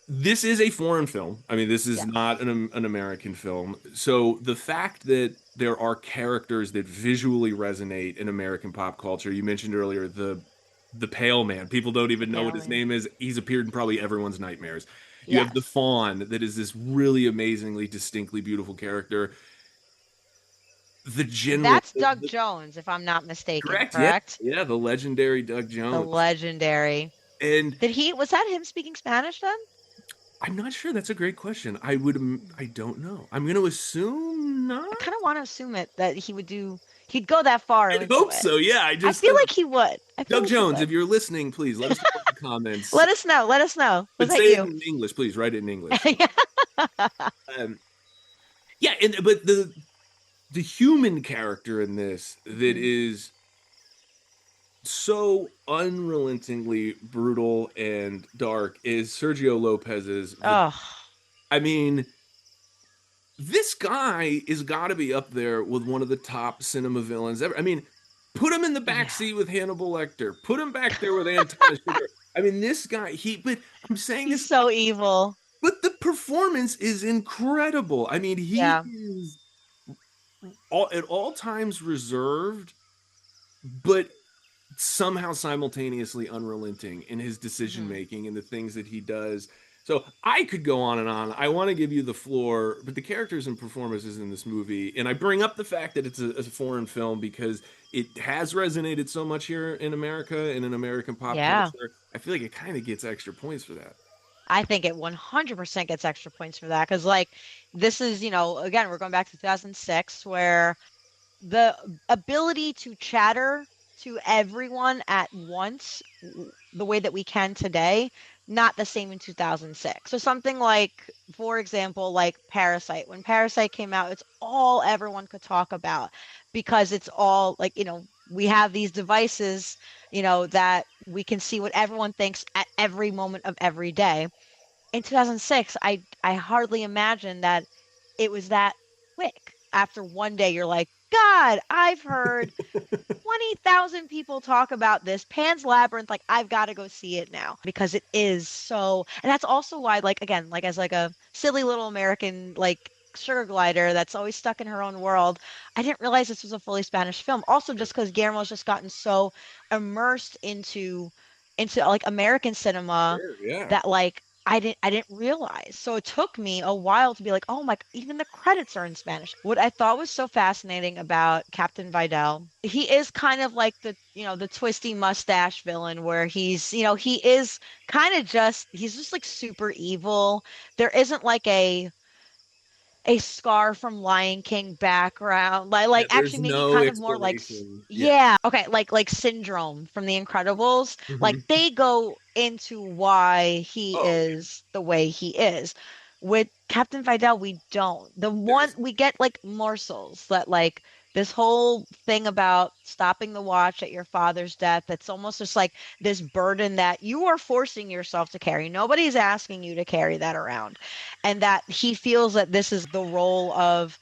This is a foreign film. I mean, this is Yes. not an American film. So the fact that there are characters that visually resonate in American pop culture, you mentioned earlier the Pale Man. People don't The even know what Pale his Man. name is. He's appeared in probably everyone's nightmares. You have the Yes. Fawn, that is this really amazingly, distinctly beautiful character. The general, That's Doug Jones, if I'm not mistaken, correct? Yeah, correct? yeah, the legendary Doug The Jones. legendary. And Was that him speaking Spanish then? I'm not sure. That's a great question. I don't know. I'm going to assume not. I kind of want to assume it that he'd go that far I'd into hope it. so. Yeah, I feel like he would. I feel Doug like he Jones, if would. you're listening, please let us know in the comments. Let us know. Let us know. Was But that say it you? in English, please. Write it in English. Yeah. Um, yeah, and but the human character in this that Mhm. is so unrelentingly brutal and dark is Sergio Lopez's. Oh, I mean, this guy is got to be up there with one of the top cinema villains ever. I mean, put him in the back yeah. seat with Hannibal Lecter. Put him back there with Anton Sugar. I mean, this guy. But I'm saying He's this, so evil. but the performance is incredible. I mean, he Yeah. is at all times reserved, but somehow simultaneously unrelenting in his decision Hmm. making and the things that he does. So I could go on and on. I want to give you the floor, but the characters and performances in this movie, and I bring up the fact that it's a foreign film because it has resonated so much here in America and in American pop Yeah. culture. I feel like it kind of gets extra points for that. I think it 100% gets extra points for that because, like, this is, again, we're going back to 2006 where the ability to chatter to everyone at once the way that we can today, not the same in 2006. So something like, for example, like Parasite. When Parasite came out, it's all everyone could talk about because it's all like, we have these devices, that we can see what everyone thinks at every moment of every day. In 2006, I hardly imagined that it was that quick. After one day, you're like, God, I've heard 20,000 people talk about this Pan's Labyrinth. Like, I've got to go see it now because it is so. And that's also why, like, again, like, as like a silly little American, like, sugar glider that's always stuck in her own world, I didn't realize this was a fully Spanish film. Also, just because Guillermo's just gotten so immersed into like American cinema Sure, yeah. that like I didn't realize. So it took me a while to be like, oh my, even the credits are in Spanish. What I thought was so fascinating about Captain Vidal, he is kind of like the twisty mustache villain where he is kind of he's just like super evil. There isn't like a Scar from Lion King background, like Yeah, there's actually maybe no kind of more like explanation. Yeah. yeah, okay, like Syndrome from The Incredibles. Like Mhm. they go into why he Oh, yeah. is the way he is. With Captain Vidal, we don't. The one There's we get like morsels that like this whole thing about stopping the watch at your father's death. It's almost just like this burden that you are forcing yourself to carry. Nobody's asking you to carry that around, and that he feels that this is the role of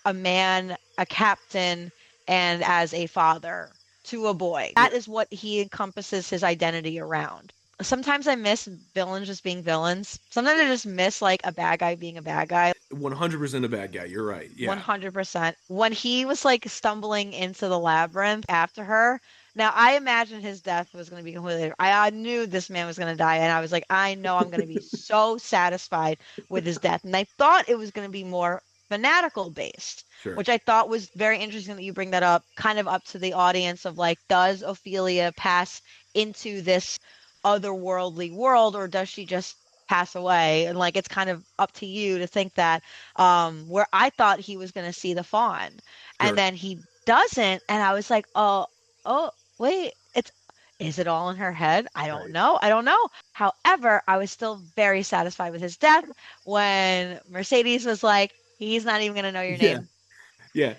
a man, a captain, and as a father to a boy. yeah. That is what he encompasses his identity around. Sometimes I miss villains just being villains. Sometimes I just miss like a bad guy being a bad guy. 100% a bad guy. You're right. Yeah. 100%. When he was like stumbling into the labyrinth after her, now I imagined his death was going to be completely different. I knew this man was going to die, and I was like, I know I'm going to be so satisfied with his death. And I thought it was going to be more fanatical based, Sure. which I thought was very interesting that you bring that up, kind of up to the audience of like, does Ophelia pass into this otherworldly world, or does she just pass away? And like, it's kind of up to you to think that where I thought he was going to see the fawn, and Sure. then he doesn't, and I was like, oh, wait, is it all in her head? I don't Right. know. I don't know. However, I was still very satisfied with his death when Mercedes was like, he's not even going to know your Yeah. name. Yeah.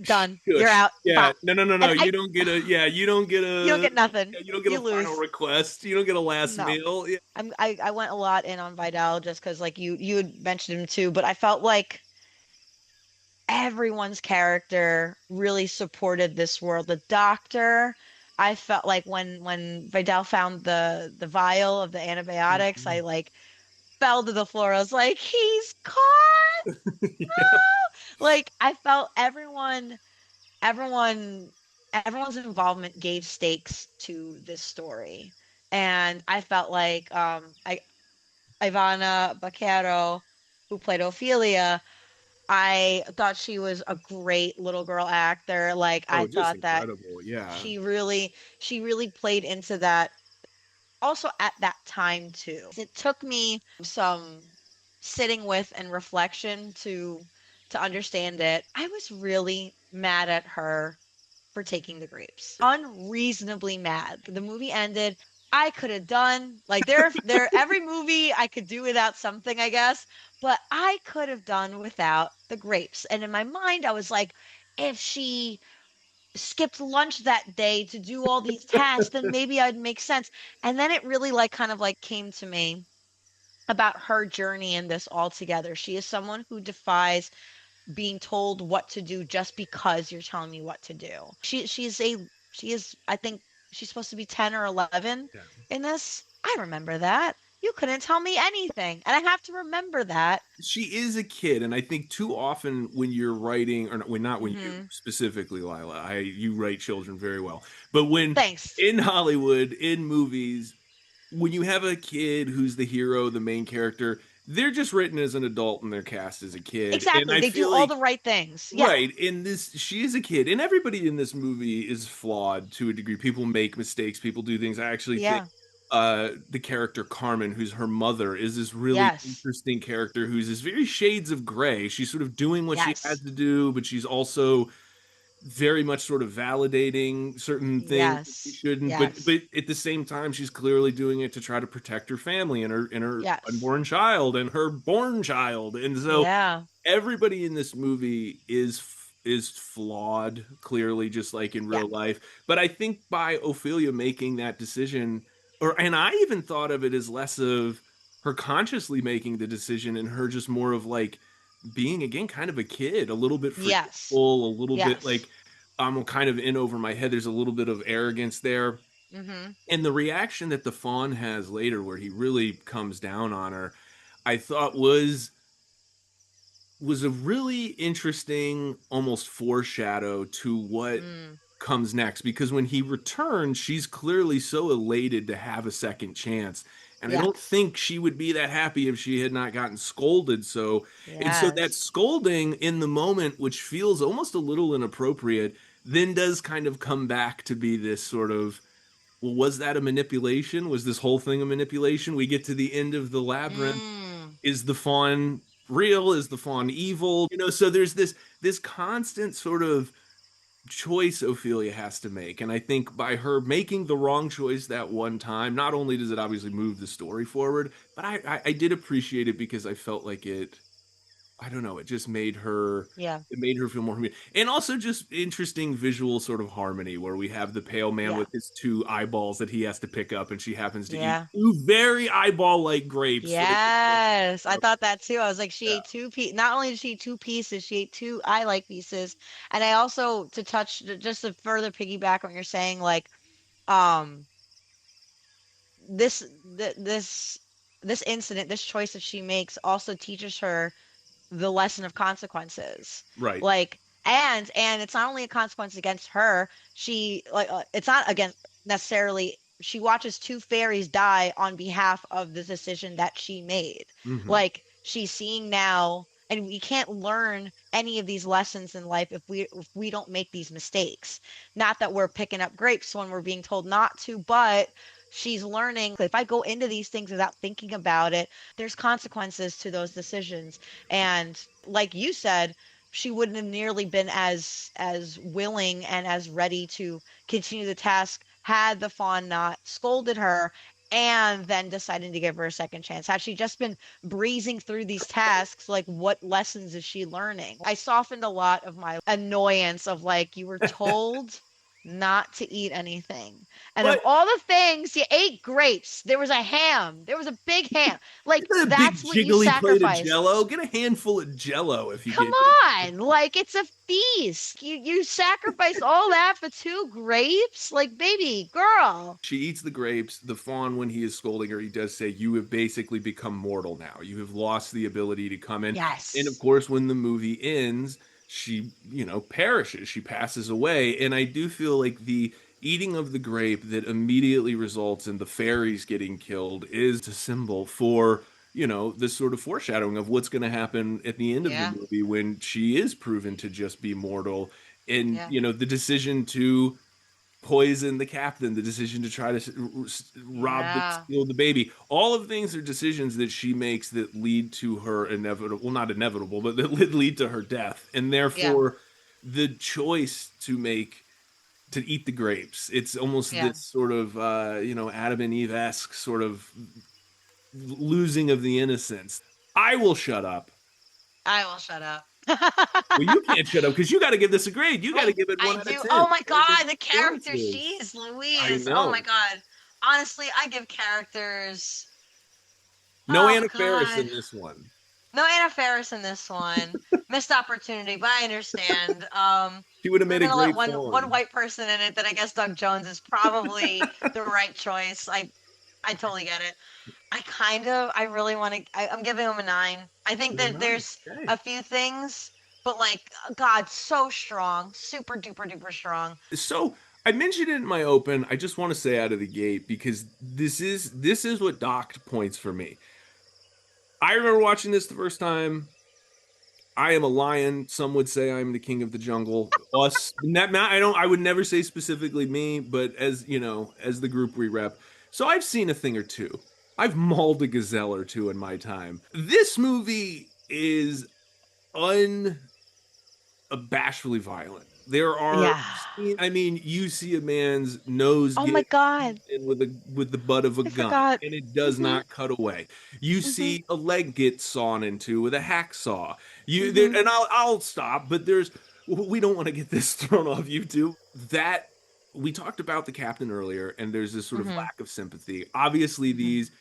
Done. You're Shush. out. Yeah. Bye. No, no, no, no. And You don't get a, yeah, you don't get you don't a, get nothing. yeah, you don't get a You final lose. request. You don't get a last No. meal. Yeah. I went a lot in on Vidal just because like you had mentioned him too, but I felt like everyone's character really supported this world. The doctor, I felt like when Vidal found the vial of the antibiotics, I Mhm. like fell to the floor. I was like, he's caught. Yeah. Like I felt everyone everyone's involvement gave stakes to this story. And I felt like I Ivana Baquero, who played Ophelia, I thought she was a great little girl actor. Like I Oh, just thought that incredible. Yeah. she really played into that also at that time too. It took me some sitting with and reflection to understand it. I was really mad at her for taking the grapes. Unreasonably mad. The movie ended. I could have done like there every movie I could do without something, I guess, but I could have done without the grapes. And in my mind, I was like, if she skipped lunch that day to do all these tasks, then maybe I'd make sense. And then it really like kind of like came to me about her journey in this altogether. She is someone who defies being told what to do just because you're telling me what to do. She is I think she's supposed to be 10 or 11 Yeah. in this. I remember that. You couldn't tell me anything, and I have to remember that. She is a kid, and I think too often when you're writing, or not when you Mhm. specifically, Lila, you write children very well, but when Thanks. in Hollywood, in movies, when you have a kid who's the hero, the main character, they're just written as an adult and they're cast as a kid. And Exactly. I They do feel all like, the right things. Yeah. right, in this, she is a kid, and everybody in this movie is flawed to a degree. People make mistakes, people do things. I actually think Yeah. the character Carmen, who's her mother, is this really Yes. interesting character who's this very shades of gray. She's sort of doing what she has Yes. to do, but she's also very much sort of validating certain things that she Yes. shouldn't, but Yes. at the same time she's clearly doing it to try to protect her family and her Yes. unborn child and her born child. And so Yeah. everybody in this movie is flawed, clearly, just like in Yeah. real life. But I think by Ophelia making that decision, or and I even thought of it as less of her consciously making the decision and her just more of like being again kind of a kid, a little bit Yes. forgetful, a little bit Yes. like I'm kind of in over my head. There's a little bit of arrogance there. Mhm. And the reaction that the fawn has later, where he really comes down on her, I thought was a really interesting almost foreshadow to what Mm. comes next, because when he returns she's clearly so elated to have a second chance, and I don't Yes. think she would be that happy if she had not gotten scolded. So and so that Yes. scolding in the moment, which feels almost a little inappropriate, then does kind of come back to be this sort of, well, was that a manipulation? Was this whole thing a manipulation? We get to the end of the labyrinth. Mm. Is the fawn real? Is the fawn evil? So there's this constant sort of choice Ophelia has to make. And I think by her making the wrong choice that one time, not only does it obviously move the story forward, but I did appreciate it because I felt like I don't know, it just Yeah. made her feel more human. And also just interesting visual sort of harmony where we have the pale man Yeah. with his two eyeballs that he has to pick up, and she happens to eat Yeah. two very eyeball-like grapes. Like, Yes, I thought that too. I was like, she yeah. ate two piece. Not only did she eat two pieces, she ate two I like pieces. And I also to touch just to further piggyback on what you're saying, like, um, this th this this incident, this choice that she makes also teaches her the lesson of consequences. Right. Like, and it's not only a consequence against her, she like it's not against necessarily, she watches two fairies die on behalf of the decision that she made. Hmm. Like she's seeing now, and we can't learn any of these lessons in life if we don't make these mistakes. Not that we're picking up grapes when we're being told not to, but she's learning if I go into these things without thinking about it, there's consequences to those decisions. And like you said, she wouldn't have nearly been as willing and as ready to continue the task had the fawn not scolded her and then deciding to give her a second chance. Had she just been breezing through these tasks, like what lessons is she learning? I softened a lot of my annoyance of like you were told not to eat anything. And of But all the things, you ate grapes. There was a ham. There was a big ham. Like a big that's what you jiggly plate of sacrificed. Jello. Get a handful of Jello if you Come get. on, like it's a feast. You sacrifice all that for two grapes? Like, baby, girl. She eats the grapes. The fawn, when he is scolding her, he does say, "You have basically become mortal now. You have lost the ability to come in." And of Yes. course, when the movie ends, she, perishes. She passes away. And I do feel like the eating of the grape that immediately results in the fairies getting killed is a symbol for, this sort of foreshadowing of what's going to happen at the end of the Yeah. movie when she is proven to just be mortal. And, Yeah. the decision to poison the captain, the decision to try to Yeah. steal the baby. All of things are decisions that she makes that lead to her inevitable, well, not inevitable, but that lead to her death. And Yeah. therefore, the choice to make to eat the grapes, it's almost Yeah. this sort of Adam and Eve esque sort of losing of the innocence. I will shut up. I will shut up. Well, you can't shut up because you got to give this a grade. You got to give it I one out of do. 10. Oh my There's God, the character. choices. Jeez, I Louise. Oh my know. God. Honestly, I give characters. No Oh Anna Faris God. in this one. No Anna Faris in this one. Missed opportunity, but I understand. She would have We're made a gonna let great one fawn. white person in it. That I guess Doug Jones is probably the right choice. I totally get it. I really want to. I'm giving him a 9. I think You're that not. there's Okay. a few things, but like God, so strong, super duper duper strong. So I mentioned it in my open. I just want to say out of the gate because this is what docked points for me. I remember watching this the first time. I am a lion. Some would say I'm the king of the jungle. Us, I don't. I would never say specifically me, but as as the group we rep. So I've seen a thing or two. I've mauled a gazelle or two in my time. This movie is unabashedly violent. There are, Yeah. I mean, you see a man's nose Oh my get God, in with the butt of a I gun, forgot. and it does Mhm. not cut away. You Mhm. see a leg get sawn into with a hacksaw. Mhm. And I'll stop, but we don't want to get this thrown off YouTube. That we talked about the captain earlier, and there's this sort of Mhm. lack of sympathy. Obviously, Mhm. these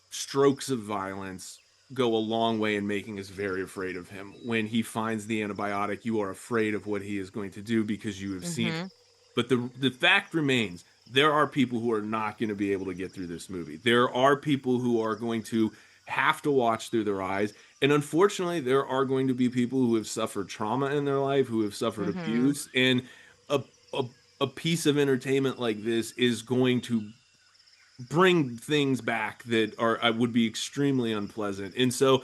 strokes of violence go a long way in making us very afraid of him. When he finds the antibiotic, you are afraid of what he is going to do because you have seen it. Mhm. But the fact remains, there are people who are not going to be able to get through this movie. There are people who are going to have to watch through their eyes. And unfortunately, there are going to be people who have suffered trauma in their life, who have suffered Mhm. abuse. And a, a, a piece of entertainment like this is going to bring things back that are would be extremely unpleasant. And so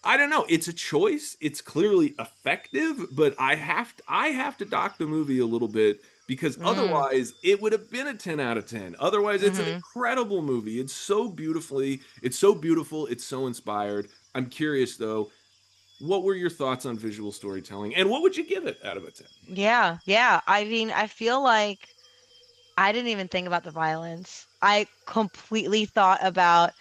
I don't know. It's a choice. It's clearly effective, but I have to dock the movie a little bit because Mm. otherwise it would have been a 10 out of 10. Otherwise, it's an Mhm. incredible movie. It's so beautiful, it's so inspired. I'm curious though, what were your thoughts on visual storytelling and what would you give it out of a 10? Yeah. Yeah. I mean, I feel like I didn't even think about the violence. I completely thought about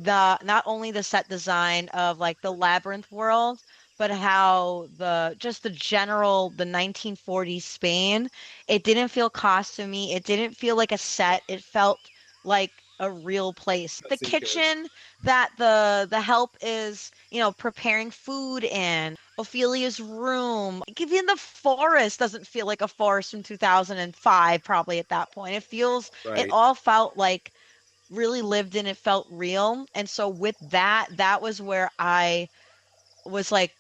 the not only the set design of like the Labyrinth world, but how the general the 1940s Spain, it didn't feel costumey, it didn't feel like a set, it felt like a real place. The That's in character. kitchen that the help is, preparing food in, Ophelia's room, even the forest doesn't feel like a forest from 2005 probably at that point. It Right. all felt like really lived in, it felt real. And so with that, that was where I was like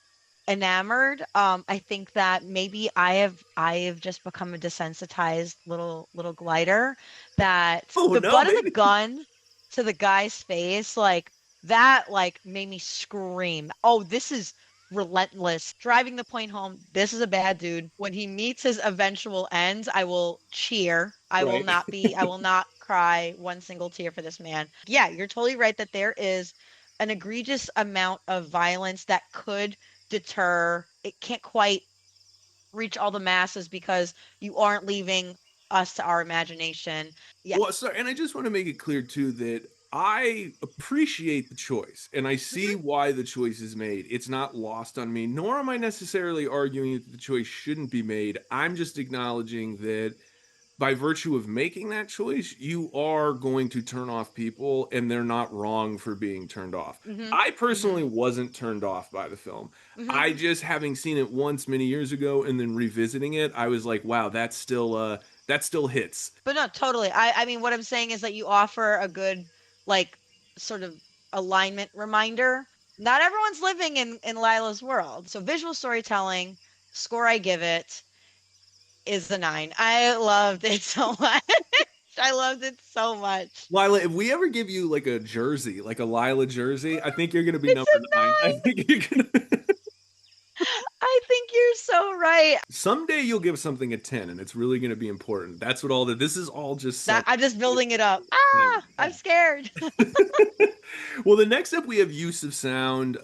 enamored. I think that maybe I have just become a desensitized little glider, that Oh the no, butt of the maybe. gun to the guy's face, like that like made me scream. Oh, this is relentless. Driving the point home, this is a bad dude. When he meets his eventual ends, I will cheer. Right. I will not cry one single tear for this man. Yeah, you're totally right that there is an egregious amount of violence that could deter. It can't quite reach all the masses because you aren't leaving us to our imagination. Yeah. Well, sorry, and I just want to make it clear too that I appreciate the choice and I see Mhm. why the choice is made. It's not lost on me, nor am I necessarily arguing that the choice shouldn't be made. I'm just acknowledging that by virtue of making that choice, you are going to turn off people, and they're not wrong for being turned off. Mhm. I personally Mhm. wasn't turned off by the film. Mhm. I just, having seen it once many years ago and then revisiting it, I was like, wow, that still hits. But no, totally. I mean, what I'm saying is that you offer a good, like, sort of alignment reminder. Not everyone's living in Lila's world. So visual storytelling, score I give it is the 9. I loved it so much. I loved it so much. Lila, if we ever give you like a jersey, like a Lila jersey, I think you're gonna be It's number a nine. I 9. think you're gonna. I think you're so right. Someday you'll give something a 10, and it's really gonna be important. That's what all that. This is all just That set. I'm just building it up. Ah, I'm scared. Well, the next up we have use of sound.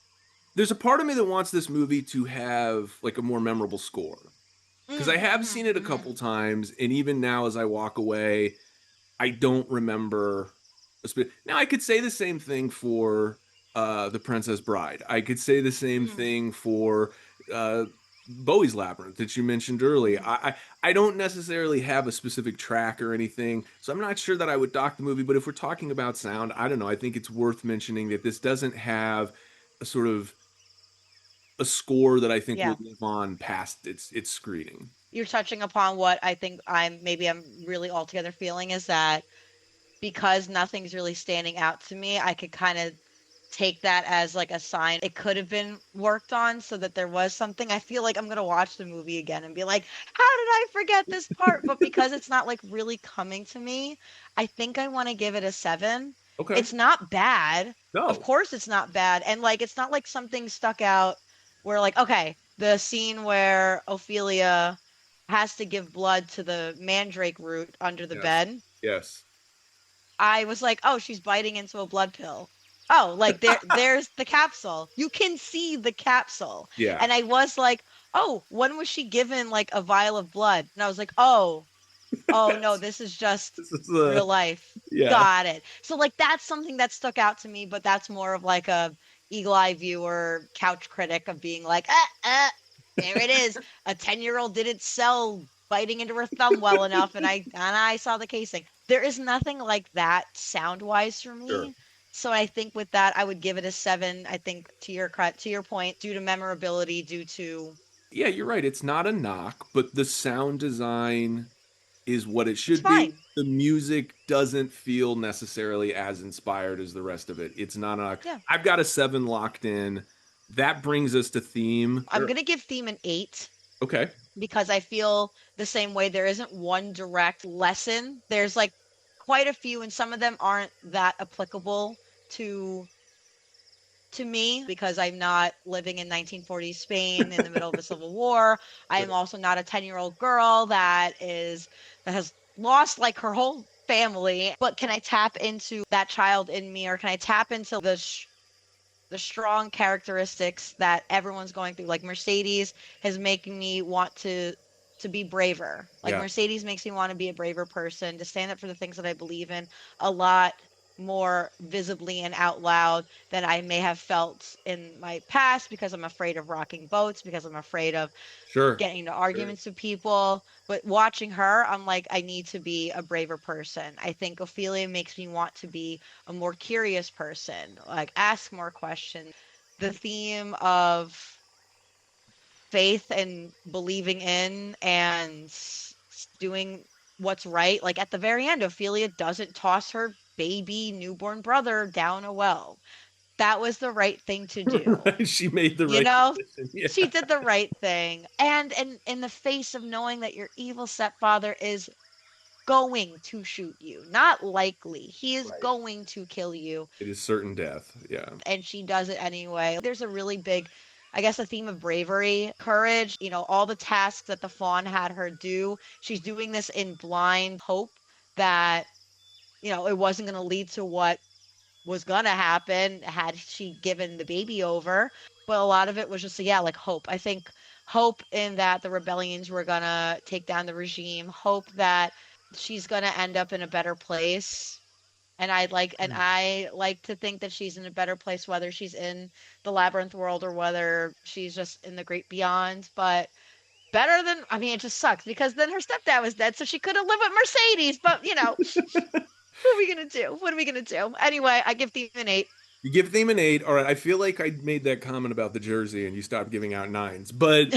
There's a part of me that wants this movie to have like a more memorable score because I have Mhm, seen it a mhm. couple times, and even now as I walk away, I don't remember. Now I could say the same thing for The Princess Bride. I could say the same Mhm, thing for uh, Bowie's Labyrinth that you mentioned earlier. mhm. I don't necessarily have a specific track or anything, so I'm not sure that I would dock the movie. But if we're talking about sound, I don't know. I think it's worth mentioning that this doesn't have a sort of a score that I think Yeah. will live on past its screening. You're touching upon what I think I'm really altogether feeling is that because nothing's really standing out to me, I could kind of take that as like a sign it could have been worked on so that there was something. I feel like I'm gonna watch the movie again and be like, how did I forget this part? But because it's not like really coming to me, I think I want to give it a 7. Okay. It's not bad. Of No. course it's not bad. And like it's not like something stuck out where like, okay, the scene where Ophelia has to give blood to the mandrake root under the Yes. bed. Yes. I was like, "Oh, she's biting into a blood pill." Oh, like there's the capsule. You can see the capsule. Yeah. And I was like, "Oh, when was she given like a vial of blood?" And I was like, "Oh, oh no, Yes. this is just This is real life." yeah. Got it. So like that's something that stuck out to me, but that's more of like a eagle-eye viewer, couch critic of being like, there it is. A 10-year-old didn't sell biting into her thumb well enough, and I saw the casing. There is nothing like that sound-wise for Sure. me. So I think with that, I would give it a 7. I think to your point, due to memorability, due to Yeah, you're right. It's not a knock, but the sound design is what it it's should be. fine. The music doesn't feel necessarily as inspired as the rest of it. It's not a knock. Yeah. I've got a 7 locked in. That brings us to theme. I'm gonna give theme an 8 Okay. because I feel the same way. There isn't one direct lesson. There's like quite a few, and some of them aren't that applicable to to me because I'm not living in 1940s Spain in the middle of a civil war. I am Sure. also not a 10-year-old girl that has lost like her whole family. But can I tap into that child in me, or can I tap into the strong characteristics that everyone's going through? Like Mercedes is making me want to be braver. Like Yeah. Mercedes makes me want to be a braver person, to stand up for the things that I believe in a lot more visibly and out loud than I may have felt in my past, because I'm afraid of rocking boats, because I'm afraid of Sure. getting into Sure. arguments with people. But watching her, I'm like, I need to be a braver person. I think Ophelia makes me want to be a more curious person, like ask more questions. The theme of faith and believing in and doing what's right. Like at the very end, Ophelia doesn't toss her baby newborn brother down a well. that was the right thing to do. She made the You right know, decision. Yeah. she did the right thing. And in the face of knowing that your evil stepfather is going to shoot you, not likely. He is Right. going to kill you. It is certain death. Yeah. And she does it anyway. There's a really big, I guess, a theme of bravery, courage, all the tasks that the fawn had her do. She's doing this in blind hope that, it wasn't going to lead to what was going to happen had she given the baby over. But a lot of it was just, yeah, like hope. I think hope in that the rebellions were going to take down the regime, hope that she's going to end up in a better place. And I like to think that she's in a better place, whether she's in the labyrinth world or whether she's just in the great beyond. But better than, I mean, it just sucks because then her stepdad was dead, so she could have lived with Mercedes. But what are we gonna do? What are we gonna do? Anyway, I give Theme an 8. You give Theme an 8. All right. I feel like I made that comment about the jersey and you stopped giving out 9s, but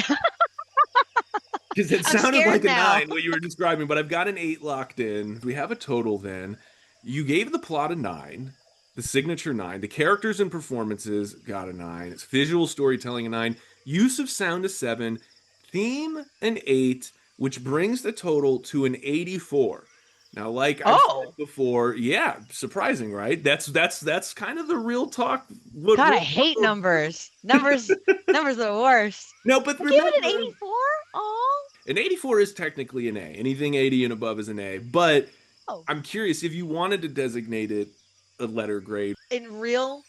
because it I'm sounded scared like a now. 9 what you were describing, but I've got an 8 locked in. We have a total then. You gave the plot a 9, the signature 9. The characters and performances got a 9. It's visual storytelling a 9. Use of sound a 7. Theme an 8, which brings the total to an 84. Now, like I've said before, yeah, surprising, right? That's kind of the real talk. God, I hate numbers. Numbers are the worst. No, but I remember, gave it an 84. Oh. an 84 is technically an A. Anything 80 and above is an A. But I'm curious if you wanted to designate it a letter grade. In real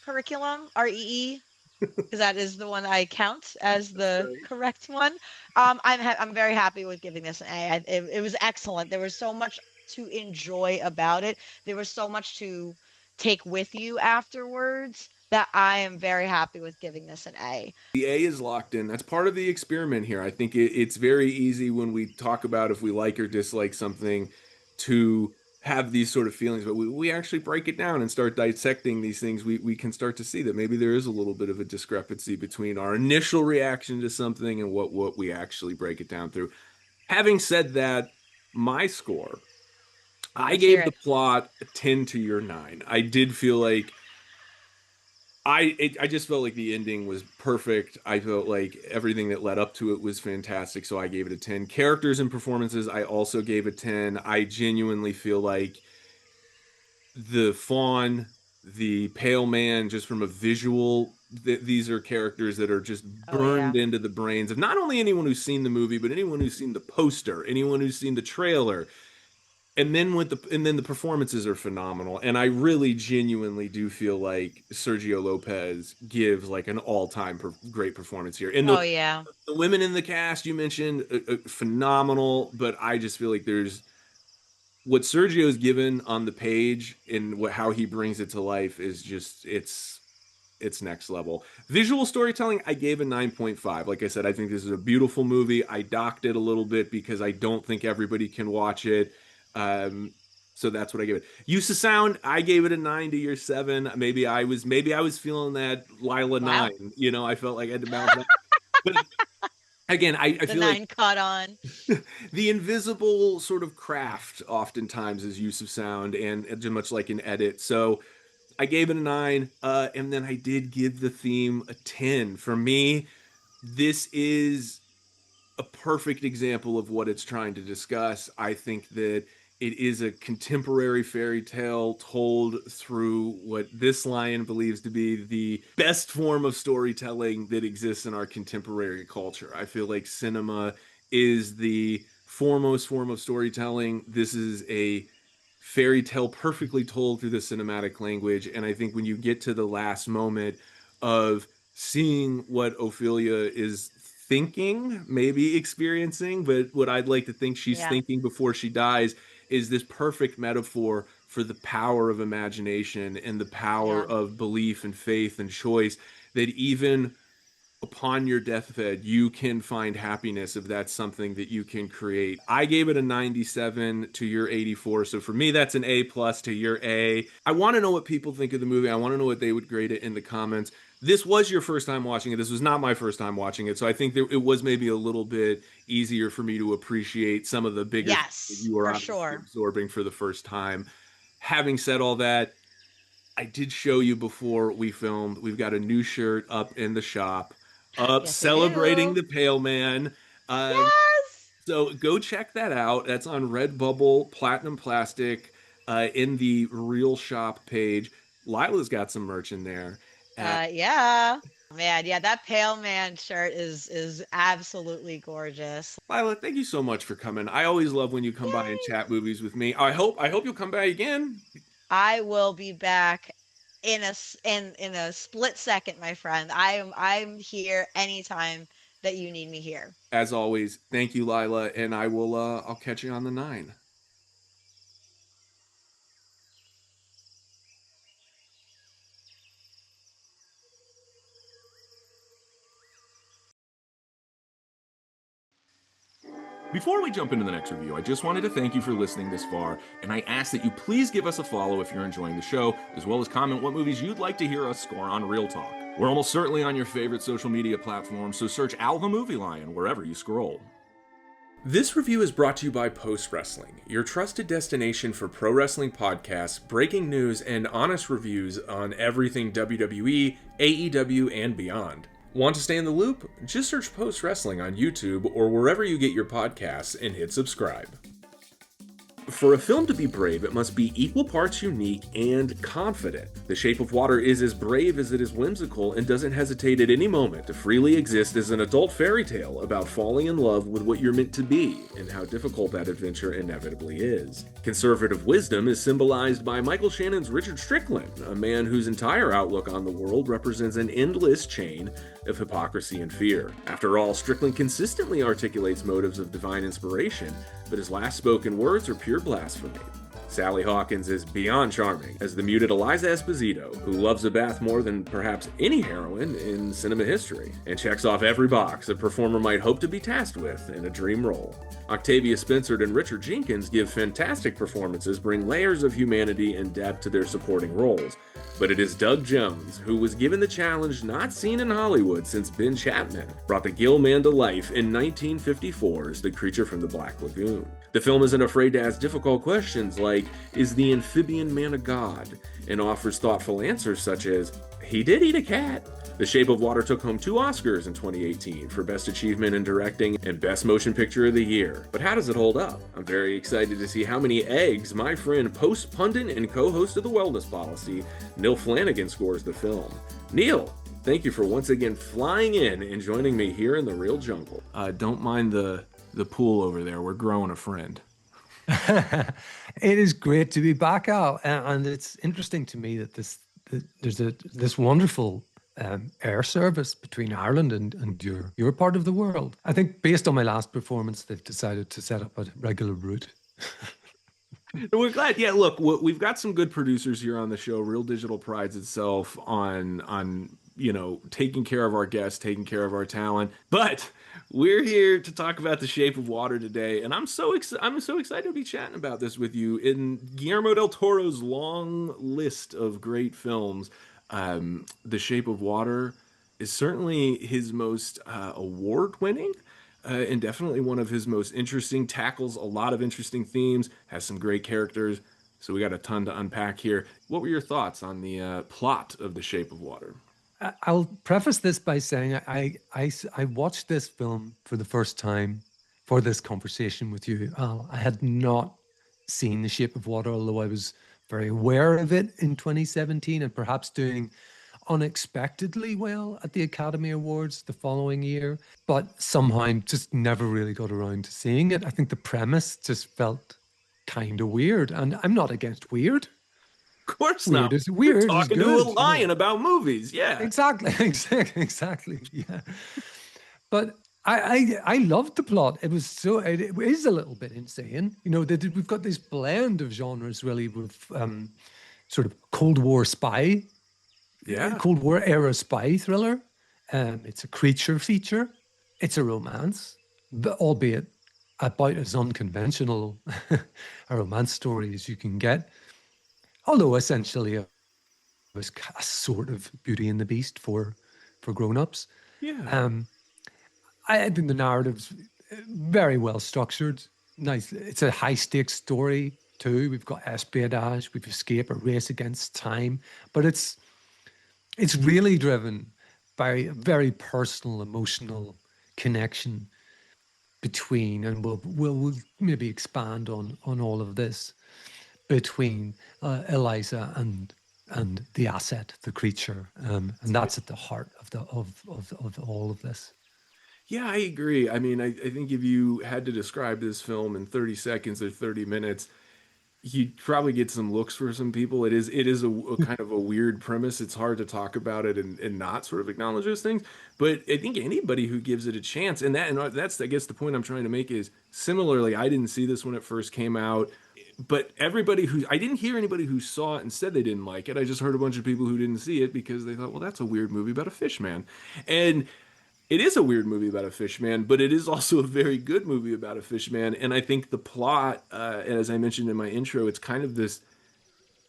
curriculum, REE, because that is the one I count as the correct one. I'm very happy with giving this an A. It was excellent. There was so much to enjoy about it. There was so much to take with you afterwards that I am very happy with giving this an A. The A is locked in. That's part of the experiment here. I think it's very easy when we talk about if we like or dislike something to have these sort of feelings, but we actually break it down and start dissecting these things. We can start to see that maybe there is a little bit of a discrepancy between our initial reaction to something and what we actually break it down through. Having said that, my score, I gave the plot a 10 to your 9. I did feel like I just felt like the ending was perfect. I felt like everything that led up to it was fantastic, so I gave it a 10. Characters and performances, I also gave a 10. I genuinely feel like the fawn, the pale man, just from a visual, these are characters that are just burned into the brains of not only anyone who's seen the movie, but anyone who's seen the poster, anyone who's seen the trailer. And then the performances are phenomenal, and I really genuinely do feel like Sergio Lopez gives like an all-time great performance here. And the women in the cast you mentioned, phenomenal, but I just feel like there's what Sergio's given on the page and how he brings it to life is just it's next level. Visual storytelling, I gave a 9.5. Like I said, I think this is a beautiful movie. I docked it a little bit because I don't think everybody can watch it. So that's what I gave it. Use of sound, I gave it a 9 to your 7. Maybe I was feeling that Lila 9. I felt like I had to balance that. But again, I feel like 9 caught on. The invisible sort of craft oftentimes is use of sound and much like an edit. So I gave it a 9, and then I did give the theme a 10. For me, this is a perfect example of what it's trying to discuss. I think that it is a contemporary fairy tale told through what this lion believes to be the best form of storytelling that exists in our contemporary culture. I feel like cinema is the foremost form of storytelling. This is a fairy tale perfectly told through the cinematic language. And I think when you get to the last moment of seeing what Ophelia is thinking, maybe experiencing, but what I'd like to think she's thinking before she dies is this perfect metaphor for the power of imagination and the power of belief and faith and choice, that even upon your deathbed, you can find happiness if that's something that you can create. I gave it a 97 to your 84. So for me, that's an A plus to your A. I want to know what people think of the movie. I want to know what they would grade it in the comments. This was your first time watching it. This was not my first time watching it. So I think it was maybe a little bit easier for me to appreciate some of the bigger things that you were absorbing for the first time. Having said all that, I did show you before we filmed. We've got a new shirt up in the shop, Yes, I celebrating do. the Pale Man. Um, Yes. so go check that out. That's on Redbubble, Platinum Plastic, in the Real Shop page. Lila's got some merch in there. Yeah. Man, yeah, that Pale Man shirt is absolutely gorgeous. Lila, thank you so much for coming. I always love when you come by and Yay. chat movies with me. I hope you'll come by again. I will be back in a split second, my friend. I'm here anytime that you need me here. As always, thank you, Lila, and I'll catch you on the 9. Before we jump into the next review, I just wanted to thank you for listening this far, and I ask that you please give us a follow if you're enjoying the show, as well as comment what movies you'd like to hear us score on Real Talk. We're almost certainly on your favorite social media platform, so search Al the Movie Lion wherever you scroll. This review is brought to you by Post Wrestling, your trusted destination for pro wrestling podcasts, breaking news, and honest reviews on everything WWE, AEW, and beyond. Want to stay in the loop? Just search Post Wrestling on YouTube or wherever you get your podcasts and hit subscribe. For a film to be brave, it must be equal parts unique and confident. The Shape of Water is as brave as it is whimsical and doesn't hesitate at any moment to freely exist as an adult fairy tale about falling in love with what you're meant to be and how difficult that adventure inevitably is. Conservative wisdom is symbolized by Michael Shannon's Richard Strickland, a man whose entire outlook on the world represents an endless chain of hypocrisy and fear. After all, Strickland consistently articulates motives of divine inspiration, but his last spoken words are pure blasphemy. Sally Hawkins is beyond charming as the muted Eliza Esposito, who loves a bath more than perhaps any heroine in cinema history, and checks off every box a performer might hope to be tasked with in a dream role. Octavia Spencer and Richard Jenkins give fantastic performances, bring layers of humanity and depth to their supporting roles, but it is Doug Jones who was given the challenge not seen in Hollywood since Ben Chapman brought the Gill Man to life in 1954's The Creature from the Black Lagoon. The film isn't afraid to ask difficult questions like, is the amphibian man a god? And offers thoughtful answers such as, he did eat a cat. The Shape of Water took home 2 Oscars in 2018 for Best Achievement in Directing and Best Motion Picture of the Year. But how does it hold up? I'm very excited to see how many eggs my friend, post-pundit and co-host of The Wellness Policy, Neal Flanagan, scores the film. Neal, thank you for once again flying in and joining me here in the real jungle. Don't mind the pool over there. We're growing a friend. It is great to be back out, and it's interesting to me that there's this wonderful air service between Ireland and your part of the world. I think based on my last performance, they've decided to set up a regular route. We're glad. Yeah, look, we've got some good producers here on the show. Real Digital prides itself on taking care of our guests, taking care of our talent. But we're here to talk about The Shape of Water today, and I'm so excited to be chatting about this with you. In Guillermo del Toro's long list of great films, The Shape of Water is certainly his most award-winning. And definitely one of his most interesting, tackles a lot of interesting themes, has some great characters, so we got a ton to unpack here. What were your thoughts on the plot of The Shape of Water? I'll preface this by saying I watched this film for the first time for this conversation with you. I had not seen The Shape of Water, although I was very aware of it in 2017 and perhaps doing unexpectedly well at the Academy Awards the following year, but somehow just never really got around to seeing it. I think the premise just felt kind of weird, and I'm not against weird. Of course weird not. Is weird. We're talking is to good, a lion about movies. Yeah, exactly. Yeah, but I loved the plot. It was it is a little bit insane. We've got this blend of genres really with sort of Cold War spy. Yeah. Cold War era spy thriller. It's a creature feature. It's a romance, but albeit about as unconventional a romance story as you can get. Although essentially it was a sort of Beauty and the Beast for grown-ups. Yeah. I think the narrative's very well structured. Nice. It's a high-stakes story. too. We've got espionage, we've escape, a race against time, but it's really driven by a very personal, emotional connection between, and we'll maybe expand on all of this, between Eliza and the asset, the creature, and that's at the heart of of all of this. Yeah, I agree. I mean, I think if you had to describe this film in 30 seconds or 30 minutes, you'd probably get some looks for some people. It is a kind of a weird premise. It's hard to talk about it and not sort of acknowledge those things. But I think anybody who gives it a chance, and that's I guess the point I'm trying to make is similarly, I didn't see this when it first came out. But everybody who I didn't hear anybody who saw it and said they didn't like it. I just heard a bunch of people who didn't see it because they thought, well, that's a weird movie about a fish man. And it is a weird movie about a fish man, but it is also a very good movie about a fish man. And I think the plot, as I mentioned in my intro, it's kind of this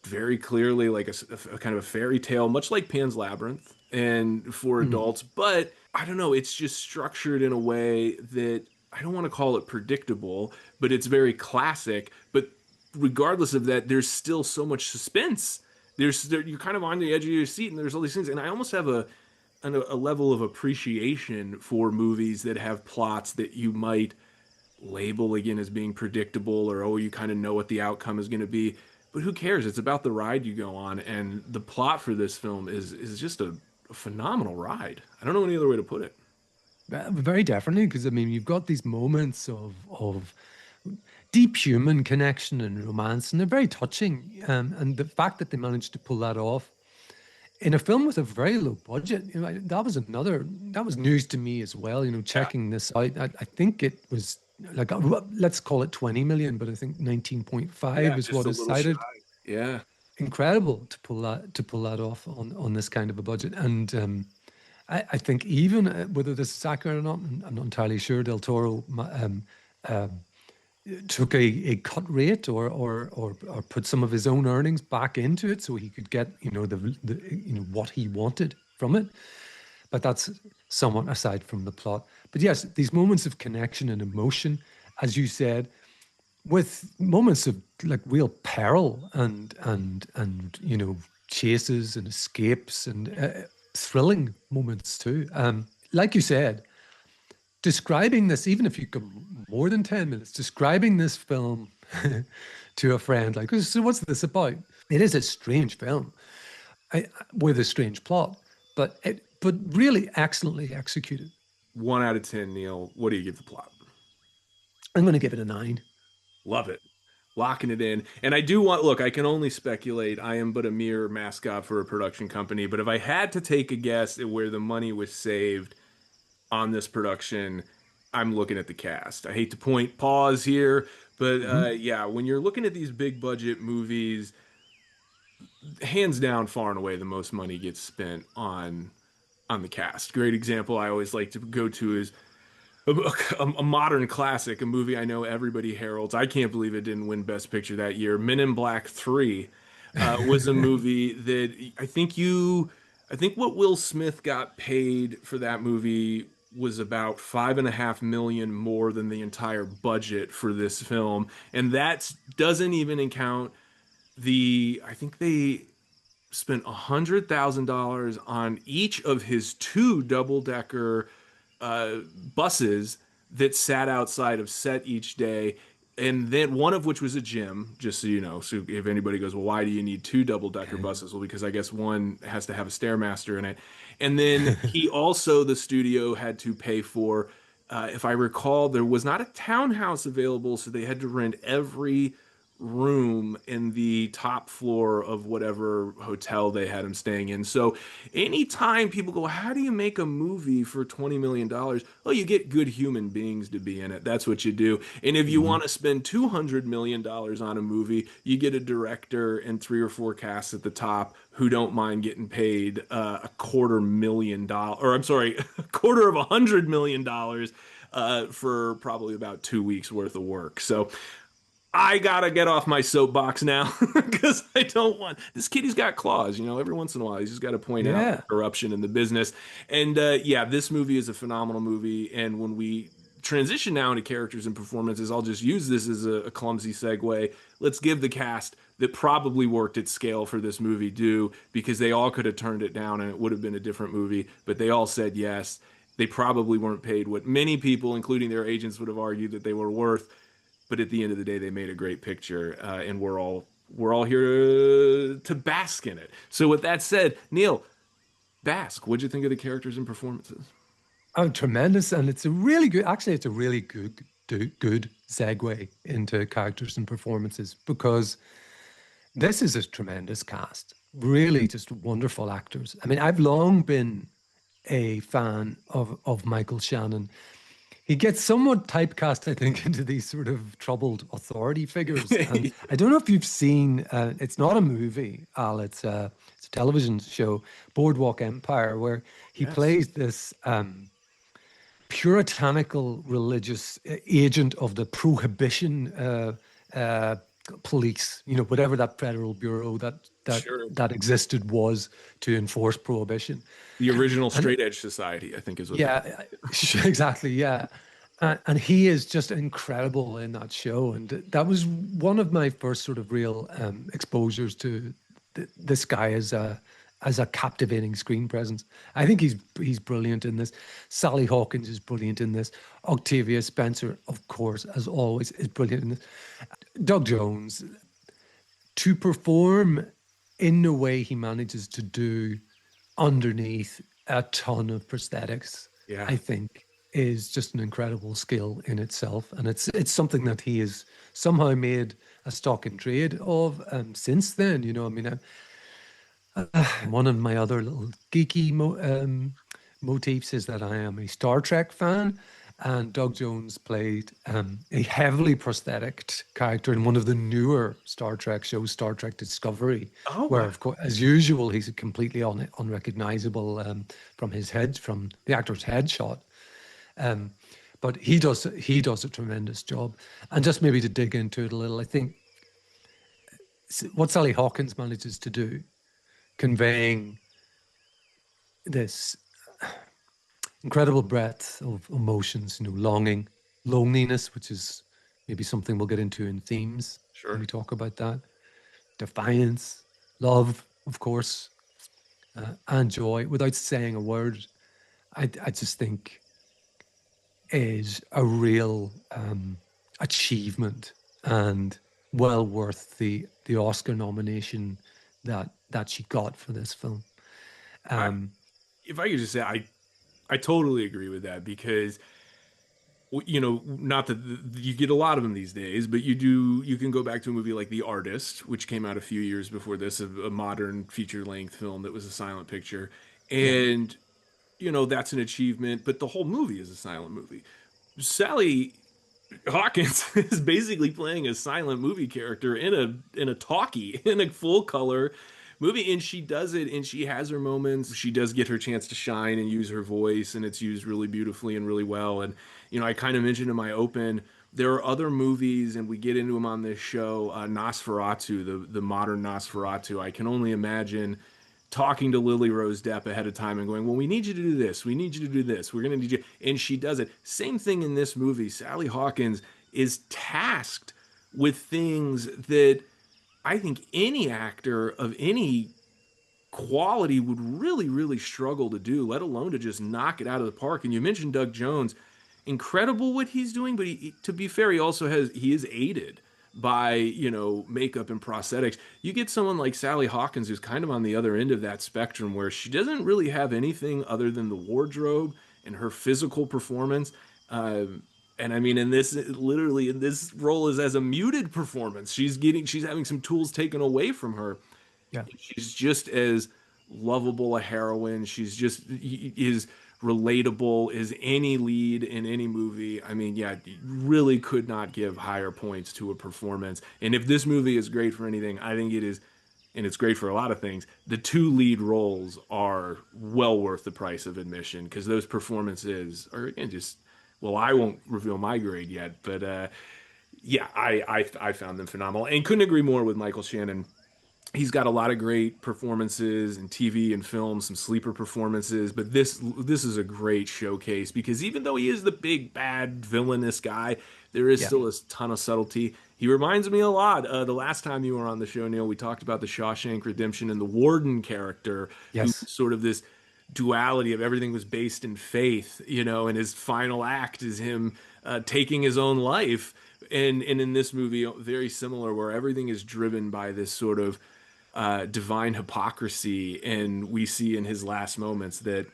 very clearly like a kind of a fairy tale, much like Pan's Labyrinth, and for adults. But I don't know, it's just structured in a way that I don't want to call it predictable, but it's very classic. But regardless of that, there's still so much suspense. You're kind of on the edge of your seat, and there's all these things. And I almost have a level of appreciation for movies that have plots that you might label again as being predictable, or oh, you kind of know what the outcome is going to be, but who cares? It's about the ride you go on, and the plot for this film is just a phenomenal ride. I don't know any other way to put it. Very definitely, because I mean, you've got these moments of deep human connection and romance, and they're very touching. And the fact that they managed to pull that off in a film with a very low budget, you know, that was news to me as well. You know, checking this out, I think it was like let's call it 20 million, but I think 19.5 is what is cited. Shy. Yeah, incredible to pull that off on this kind of a budget. And I think even whether this is accurate or not, I'm not entirely sure. Del Toro took a cut rate or put some of his own earnings back into it so he could get, you know, the you know, what he wanted from it. But that's somewhat aside from the plot. But yes, these moments of connection and emotion, as you said, with moments of like real peril and you know, chases and escapes and thrilling moments too. Like you said, describing this, even if you go more than 10 minutes, describing this film to a friend, like, so what's this about? It is a strange film with a strange plot, but really excellently executed. 1 out of 10, Neal. What do you give the plot? I'm going to give it a 9. Love it. Locking it in. And I do want, look, I can only speculate. I am but a mere mascot for a production company. But if I had to take a guess at where the money was saved on this production, I'm looking at the cast. I hate to pause here, but yeah, when you're looking at these big budget movies, hands down, far and away, the most money gets spent on the cast. Great example I always like to go to is a modern classic, a movie I know everybody heralds. I can't believe it didn't win Best Picture that year. Men in Black 3 was a movie that I think what Will Smith got paid for that movie was about $5.5 million more than the entire budget for this film. And that doesn't even count I think they spent $100,000 on each of his 2 double-decker buses that sat outside of set each day, and then one of which was a gym, just so you know. So if anybody goes, well, why do you need 2 double-decker buses? Well, because I guess one has to have a Stairmaster in it. And then the studio had to pay for, if I recall, there was not a townhouse available, so they had to rent every room in the top floor of whatever hotel they had him staying in. So anytime people go, how do you make a movie for $20 million? Oh, you get good human beings to be in it. That's what you do. And if you want to spend $200 million on a movie, you get a director and 3 or 4 casts at the top who don't mind getting paid $250,000, or I'm sorry, $250 million for probably about 2 weeks worth of work. So I gotta get off my soapbox now because I don't want this kitty's got claws. You know, every once in a while he's just got to point out corruption in the business. And yeah, this movie is a phenomenal movie. And when we transition now into characters and performances. I'll just use this as a clumsy segue. Let's give the cast that probably worked at scale for this movie due, because they all could have turned it down and it would have been a different movie, but they all said yes. They probably weren't paid what many people, including their agents, would have argued that they were worth. But at the end of the day, they made a great picture, and we're all here to bask in it. So with that said, Neal, bask. What'd you think of the characters and performances? Oh, tremendous. And it's a really good, actually, it's a really good segue into characters and performances, because this is a tremendous cast. Really just wonderful actors. I mean, I've long been a fan of Michael Shannon. He gets somewhat typecast, I think, into these sort of troubled authority figures. And I don't know if you've seen, it's not a movie, Al, it's a television show, Boardwalk Empire, where he Yes. plays this puritanical religious agent of the prohibition uh, police, you know, whatever that federal bureau Sure. that existed was to enforce prohibition. The original Straight Edge Society, I think, is what. Yeah, exactly. Yeah. And he is just incredible in that show. And that was one of my first sort of real exposures to this guy as a captivating screen presence. I think he's brilliant in this. Sally Hawkins is brilliant in this. Octavia Spencer, of course, as always, is brilliant in this. Doug Jones, to perform in the way he manages to do underneath a ton of prosthetics, Yeah. I think is just an incredible skill in itself. And it's something that he has somehow made a stock in trade of since then. You know, I mean, one of my other little geeky motifs is that I am a Star Trek fan, and Doug Jones played a heavily prosthetic character in one of the newer Star Trek shows, Star Trek Discovery, Oh, where, wow. of course, as usual, he's completely unrecognizable from the actor's headshot. But he does a tremendous job. And just maybe to dig into it a little, I think what Sally Hawkins manages to do, conveying this incredible breadth of emotions, you know, longing, loneliness, which is maybe something we'll get into in themes Sure. when we talk about that, defiance, love, of course, and joy, without saying a word. I just think is a real achievement, and well worth the Oscar nomination that she got for this film. If I could just say, I totally agree with that, because you know, not that you get a lot of them these days, but you can go back to a movie like The Artist, which came out a few years before this, a modern feature length film that was a silent picture, and you know, that's an achievement, but the whole movie is a silent movie. Sally Hawkins is basically playing a silent movie character in a talkie, in a full color movie, and she does it, and she has her moments. She does get her chance to shine and use her voice, and it's used really beautifully and really well. And you know, I kind of mentioned in my open, there are other movies, and we get into them on this show. Nosferatu, the modern Nosferatu. I can only imagine talking to Lily Rose Depp ahead of time and going, well, we need you to do this. We need you to do this. We're going to need you. And she does it. Same thing in this movie. Sally Hawkins is tasked with things that I think any actor of any quality would really, really struggle to do, let alone to just knock it out of the park. And you mentioned Doug Jones. Incredible what he's doing, but to be fair, he is aided by, you know, makeup and prosthetics. You get someone like Sally Hawkins, who's kind of on the other end of that spectrum, where she doesn't really have anything other than the wardrobe and her physical performance. And I mean, literally in this role is as a muted performance. She's having some tools taken away from her. Yeah. She's just as lovable a heroine. She's just is relatable as any lead in any movie. I mean, yeah, really could not give higher points to a performance. And if this movie is great for anything, I think it is, and it's great for a lot of things. The two lead roles are well worth the price of admission, because those performances are, again, just, well, I won't reveal my grade yet, but yeah, I found them phenomenal, and couldn't agree more with Michael Shannon. he's got a lot of great performances in TV and film, some sleeper performances, but this is a great showcase because even though he is the big bad villainous guy, there is Yeah. still a ton of subtlety. He reminds me a lot. The last time you were on the show, Neil, we talked about the Shawshank Redemption and the Warden character, who Yes. sort of this duality of everything was based in faith, and his final act is him taking his own life. And in this movie, very similar, where everything is driven by this sort of divine hypocrisy, and we see in his last moments that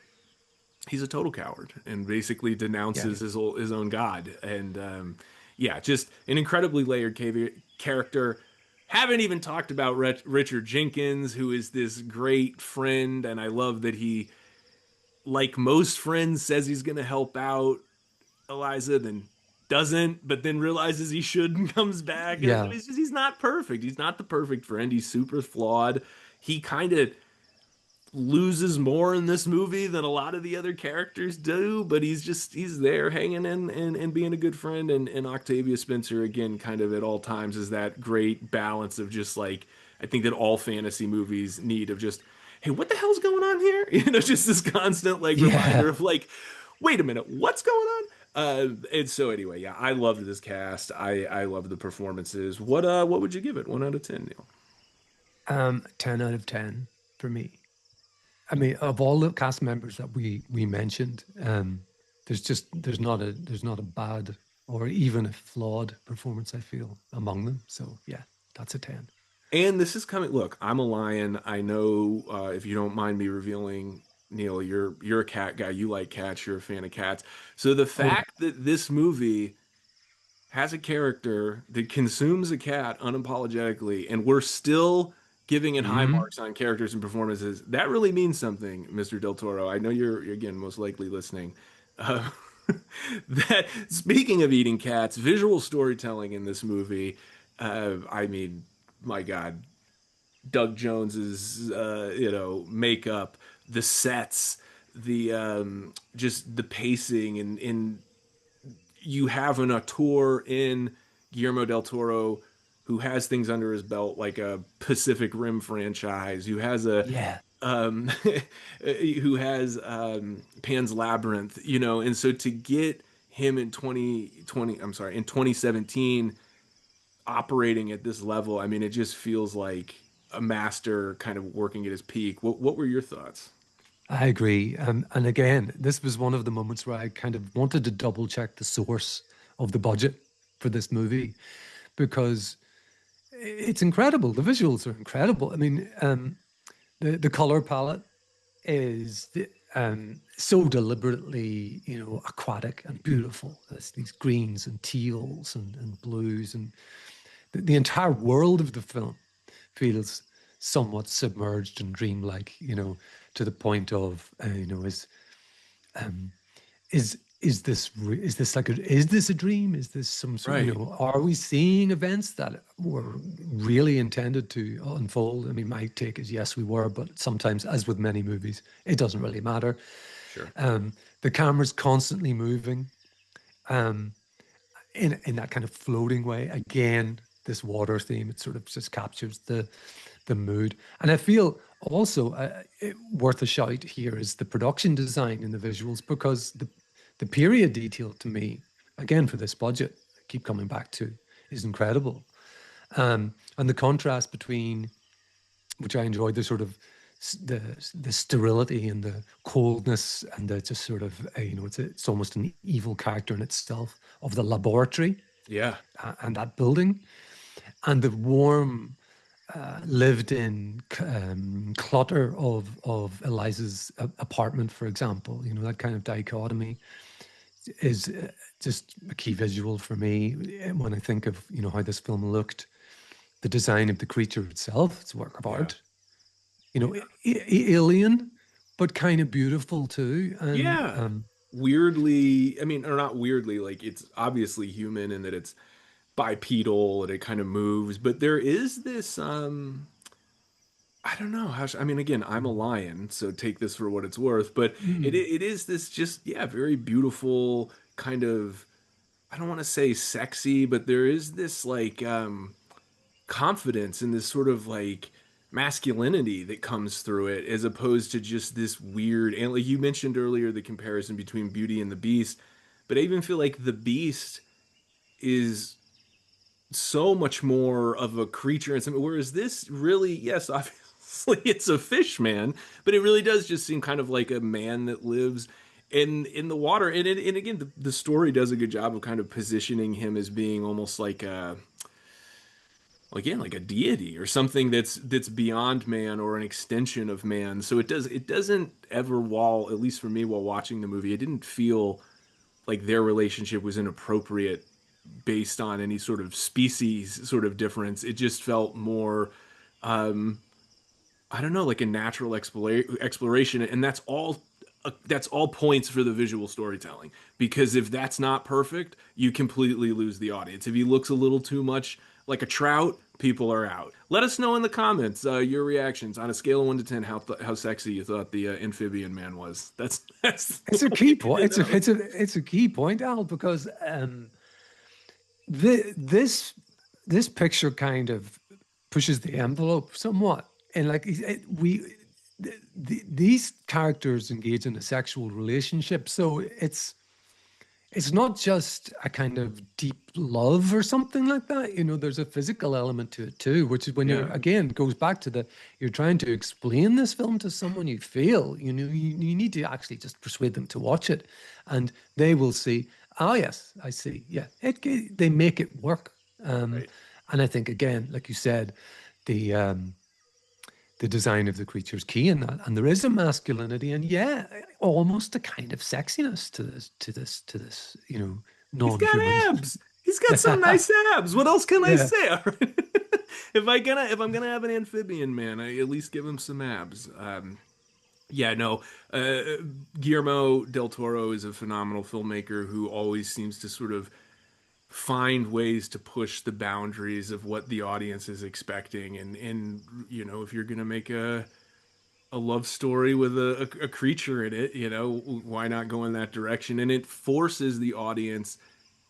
he's a total coward and basically Yeah. denounces his own god. And yeah, just an incredibly layered character. Haven't even talked about Richard Jenkins, who is this great friend, and I love that he, like most friends, says he's going to help out Eliza, then doesn't, but then realizes he should and comes back. And Yeah. he's not perfect. He's not the perfect friend. He's super flawed. He kind of loses more in this movie than a lot of the other characters do, but he's there hanging in and being a good friend. And Octavia Spencer, again, kind of at all times, is that great balance of just like, I think that all fantasy movies need, of just, hey, what the hell's going on here? Just this constant like reminder Yeah. of like, wait a minute, what's going on? And so anyway, yeah, I loved this cast. I loved the performances. What would you give it? 1 out of 10, Neil? 10 out of 10 for me. I mean, of all the cast members that we mentioned, there's not a bad or even a flawed performance I feel among them. So yeah, that's a 10. And this is coming. Look, I'm a lion. I know, if you don't mind me revealing, Neil, you're a cat guy. You like cats. You're a fan of cats. So the Oh yeah. fact that this movie has a character that consumes a cat unapologetically, and we're still giving it high Hmm. marks on characters and performances, that really means something, Mr. Del Toro. I know you're again most likely listening. Uh, that speaking of eating cats, visual storytelling in this movie. I mean, my God, Doug Jones's makeup, the sets, the just the pacing, and you have an auteur in Guillermo del Toro who has things under his belt like a Pacific Rim franchise, who has a Yeah. um, who has Pan's Labyrinth, and so to get him in 2020, I'm sorry, in 2017 operating at this level, I mean, it just feels like a master kind of working at his peak. What were your thoughts? I agree. And again, this was one of the moments where I kind of wanted to double check the source of the budget for this movie because it's incredible. The visuals are incredible. I mean, the color palette is so deliberately, aquatic and beautiful. There's these greens and teals and blues, and the entire world of the film feels somewhat submerged and dreamlike, to the point of, is this like is this a dream? Is this some sort, Right. are we seeing events that were really intended to unfold? I mean, my take is yes, we were, but sometimes, as with many movies, it doesn't really matter. Sure. The camera's constantly moving, um, in that kind of floating way. Again, this water theme, it sort of just captures the mood. And I feel also, worth a shout here is the production design in the visuals, because the period detail to me, again for this budget, I keep coming back to, is incredible. And the contrast between, which I enjoyed, the sort of the sterility and the coldness and the just sort of, it's almost an evil character in itself, of the laboratory, Yeah. and that building, and the warm, lived in clutter of Eliza's apartment, for example. That kind of dichotomy is, just a key visual for me when I think of, how this film looked. The design of the creature itself, it's a work of Yeah. art. Alien, but kind of beautiful too. And Yeah. Weirdly, I mean, or not weirdly, like it's obviously human in that it's bipedal and it kind of moves, but there is this I don't know I mean, again, I'm a lion, so take this for what it's worth, but mm, it is this just, yeah, very beautiful kind of, I don't want to say sexy, but there is this like confidence in this sort of like masculinity that comes through it, as opposed to just this weird. And like you mentioned earlier, the comparison between Beauty and the Beast, but I even feel like the Beast is so much more of a creature and something, whereas this really, yes, obviously it's a fish man, but it really does just seem kind of like a man that lives in the water. And again, the story does a good job of kind of positioning him as being almost like a, again, like a deity or something that's beyond man or an extension of man. So it doesn't ever, while at least for me while watching the movie, it didn't feel like their relationship was inappropriate based on any sort of species sort of difference. It just felt more, I don't know, like a natural exploration, and that's all points for the visual storytelling. Because if that's not perfect, you completely lose the audience. If he looks a little too much like a trout, people are out. Let us know in the comments your reactions on a scale of 1 to 10 how sexy you thought the amphibian man was. That's It's a key point. It's a key point, Al, because this picture kind of pushes the envelope somewhat, and like these characters engage in a sexual relationship, so it's not just a kind of deep love or something like that. You know, there's a physical element to it too, which is when you're, again, goes back to you're trying to explain this film to someone you feel, you know, you need to actually just persuade them to watch it, and they will see, oh yes, I see. Yeah. They make it work. right. And I think, again, like you said, the design of the creature is key in that, and there is a masculinity, and almost a kind of sexiness to this, you know, He's got non-human. abs. He's got some nice abs. What else can I Yeah. say? If I'm gonna have an amphibian man, I at least give him some abs. Yeah, no. Guillermo del Toro is a phenomenal filmmaker who always seems to sort of find ways to push the boundaries of what the audience is expecting. And you know, if you're gonna make a love story with a creature in it, you know, why not go in that direction? And it forces the audience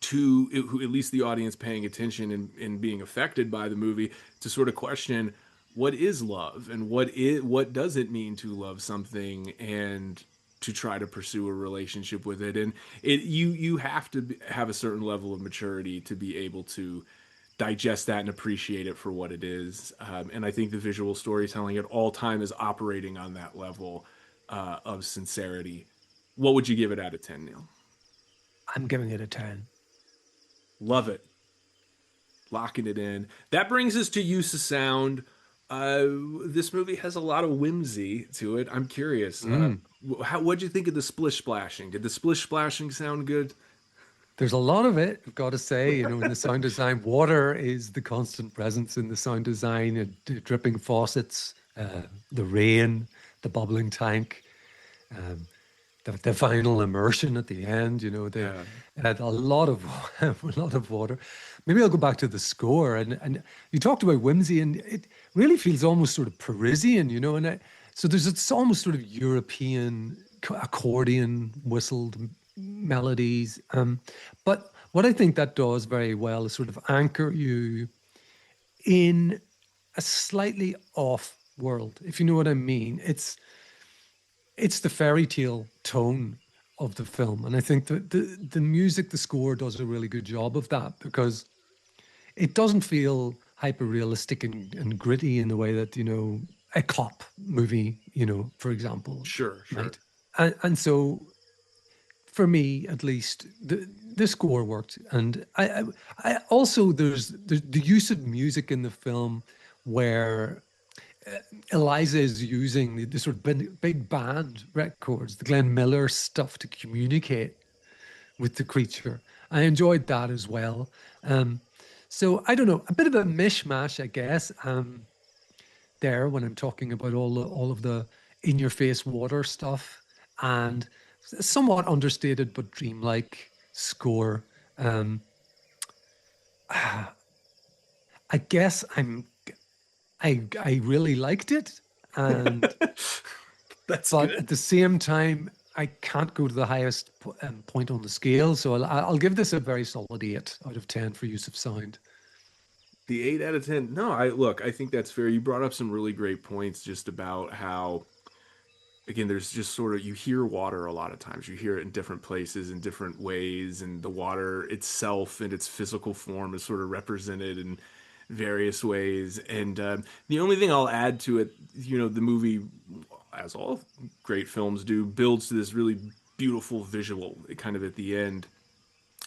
to, at least the audience paying attention and being affected by the movie, to sort of question what is love and what does it mean to love something, and to try to pursue a relationship with it. And you have to have a certain level of maturity to be able to digest that and appreciate it for what it is. And I think the visual storytelling at all time is operating on that level of sincerity. What would you give it out of 10, Neal? I'm giving it a 10. Love it. Locking it in. That brings us to use of sound. This movie has a lot of whimsy to it. I'm curious. What'd you think of the splish splashing? Did the splish splashing sound good? There's a lot of it, I've got to say, you know, in the sound design. Water is the constant presence in the sound design, dripping faucets, the rain, the bubbling tank, the final immersion at the end, you know, they had a lot of a lot of water. Maybe I'll go back to the score, and you talked about whimsy, and it really feels almost sort of Parisian, you know, so it's almost sort of European accordion whistled melodies. But what I think that does very well is sort of anchor you in a slightly off world, if you know what I mean. It's the fairy tale tone of the film, and I think the music, the score does a really good job of that, because it doesn't feel hyper realistic and gritty in the way that, you know, a cop movie, you know, for example, Sure. might. And so, for me at least, the score worked, and I also there's the use of music in the film where Eliza is using the sort of big band records, the Glenn Miller stuff, to communicate with the creature. I enjoyed that as well. So I don't know, a bit of a mishmash, I guess, there when I'm talking about all of the in-your-face water stuff, and somewhat understated but dreamlike score. I guess I really liked it, and That's but good. at the same time, I can't go to the highest point on the scale, so I'll give this a very solid 8 out of 10 for use of sound. The 8 out of 10. No, I think that's fair. You brought up some really great points just about how, again, there's just sort of, you hear water a lot of times. You hear it in different places in different ways, and the water itself and its physical form is sort of represented in various ways. And the only thing I'll add to it, the movie, as all great films do, builds to this really beautiful visual kind of at the end.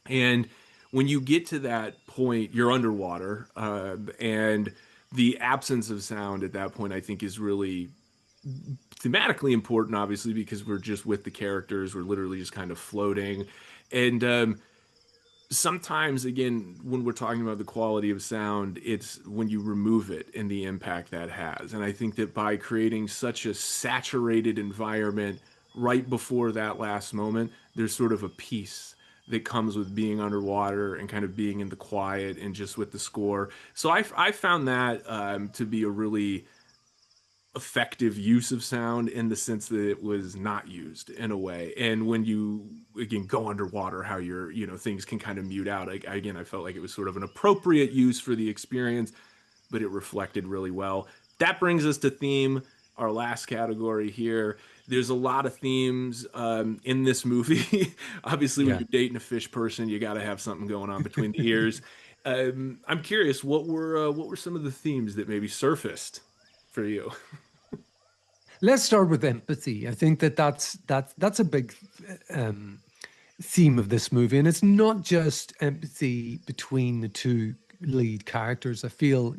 And when you get to that point, you're underwater, and the absence of sound at that point, I think, is really thematically important, obviously, because we're just with the characters. We're literally just kind of floating. And sometimes, again, when we're talking about the quality of sound, it's when you remove it and the impact that has. And I think that by creating such a saturated environment right before that last moment, there's sort of a peace that comes with being underwater and kind of being in the quiet and just with the score. So I found that to be a really effective use of sound, in the sense that it was not used in a way. And when you, again, go underwater, how things can kind of mute out. Again, I felt like it was sort of an appropriate use for the experience, but it reflected really well. That brings us to theme, our last category here. There's a lot of themes in this movie. Obviously, when Yeah. you're dating a fish person, you got to have something going on between the ears. I'm curious, what were some of the themes that maybe surfaced for you? Let's start with empathy. I think that's a big theme of this movie, and it's not just empathy between the two lead characters. I feel,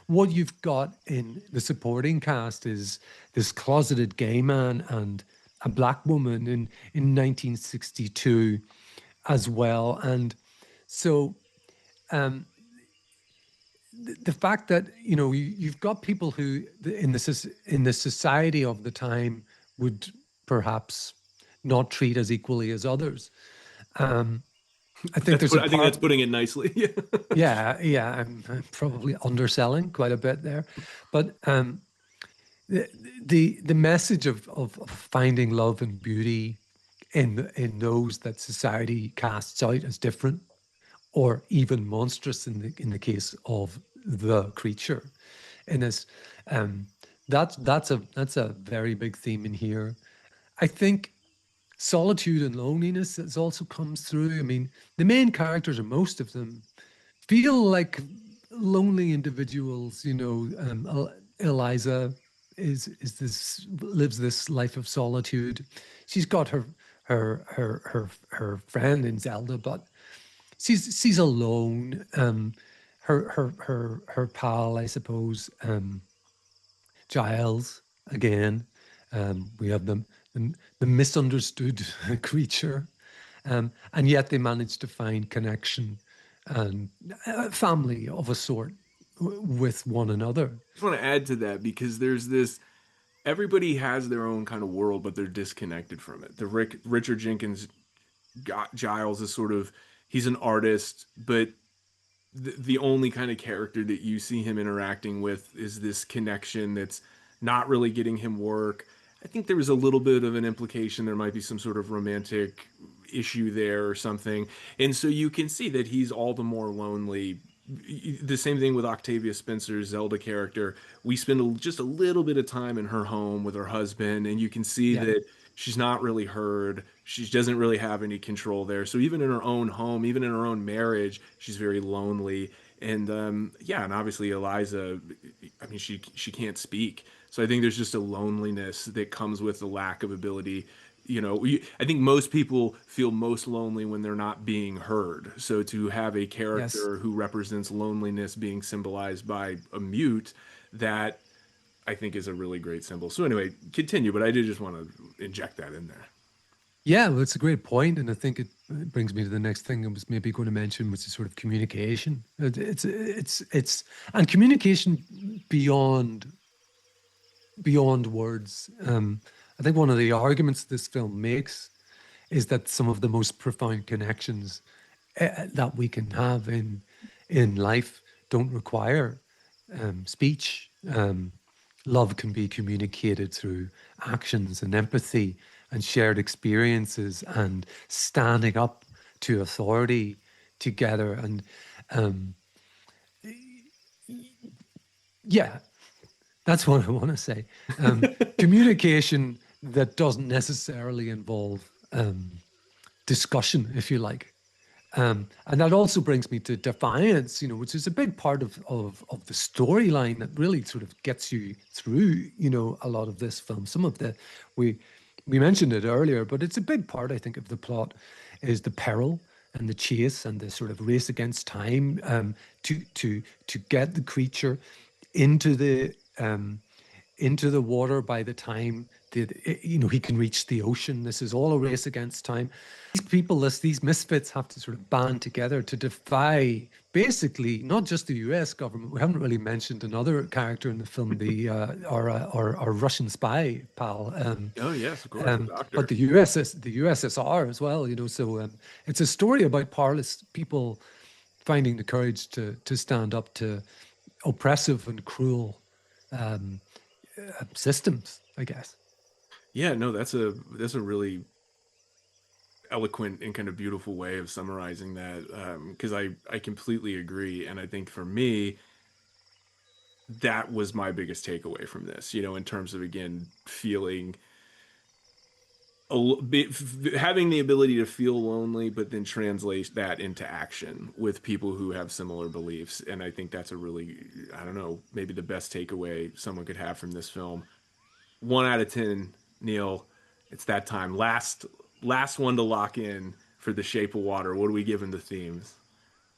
what you've got in the supporting cast is this closeted gay man and a black woman in 1962 as well. And so the fact that you've got people who in the society of the time would perhaps not treat as equally as others. I think there's a I think part. that's putting it nicely. Yeah, I'm probably underselling quite a bit there, but the message of finding love and beauty in those that society casts out as different or even monstrous in the case of the creature in this, that's a very big theme in here. I think solitude and loneliness has also comes through. I mean, the main characters, or most of them, feel like lonely individuals. Eliza is this lives this life of solitude. She's got her friend in Zelda, but she's alone. Her pal, I suppose, Giles again. We have the misunderstood creature, and yet they manage to find connection and a family of a sort with one another. I just want to add to that, because there's this, everybody has their own kind of world, but they're disconnected from it. The Richard Jenkins Giles is sort of, he's an artist, but the only kind of character that you see him interacting with is this connection that's not really getting him work. I think there was a little bit of an implication there might be some sort of romantic issue there or something. And so you can see that he's all the more lonely. The same thing with Octavia Spencer's Zelda character. We spend just a little bit of time in her home with her husband, and you can see Yeah. that she's not really heard. She doesn't really have any control there. So even in her own home, even in her own marriage, she's very lonely. And and obviously Eliza, I mean, she can't speak. So I think there's just a loneliness that comes with the lack of ability. I think most people feel most lonely when they're not being heard. So to have a Yes. character who represents loneliness being symbolized by a mute, that I think is a really great symbol. So anyway, continue, but I did just want to inject that in there. Yeah, well, it's a great point, and I think it brings me to the next thing I was maybe going to mention, which is sort of communication. It's and communication beyond words. I think one of the arguments this film makes is that some of the most profound connections that we can have in life don't require speech. Love can be communicated through actions and empathy and shared experiences and standing up to authority together. And Yeah, that's what I want to say. Communication that doesn't necessarily involve discussion, if you like. And that also brings me to Defiance, which is a big part of the storyline that really sort of gets you through, a lot of this film. Some of the we we mentioned it earlier, but it's a big part, I think, of the plot is the peril and the chase and the sort of race against time, to get the creature into the water by the time he can reach the ocean. This is all a race against time. These misfits have to sort of band together to defy basically not just the U.S. government. We haven't really mentioned another character in the film, the our Russian spy pal. Oh yes, of course, the But doctor. the USSR as well. So it's a story about powerless people finding the courage to stand up to oppressive and cruel systems, I guess. Yeah, no, that's a really eloquent and kind of beautiful way of summarizing that. Because I completely agree, and I think for me that was my biggest takeaway from this. In terms of again feeling having the ability to feel lonely, but then translate that into action with people who have similar beliefs. And I think that's a really, I don't know, maybe the best takeaway someone could have from this film. 1 out of 10, Neil. It's that time. Last one to lock in for The Shape of Water. What are we giving the themes?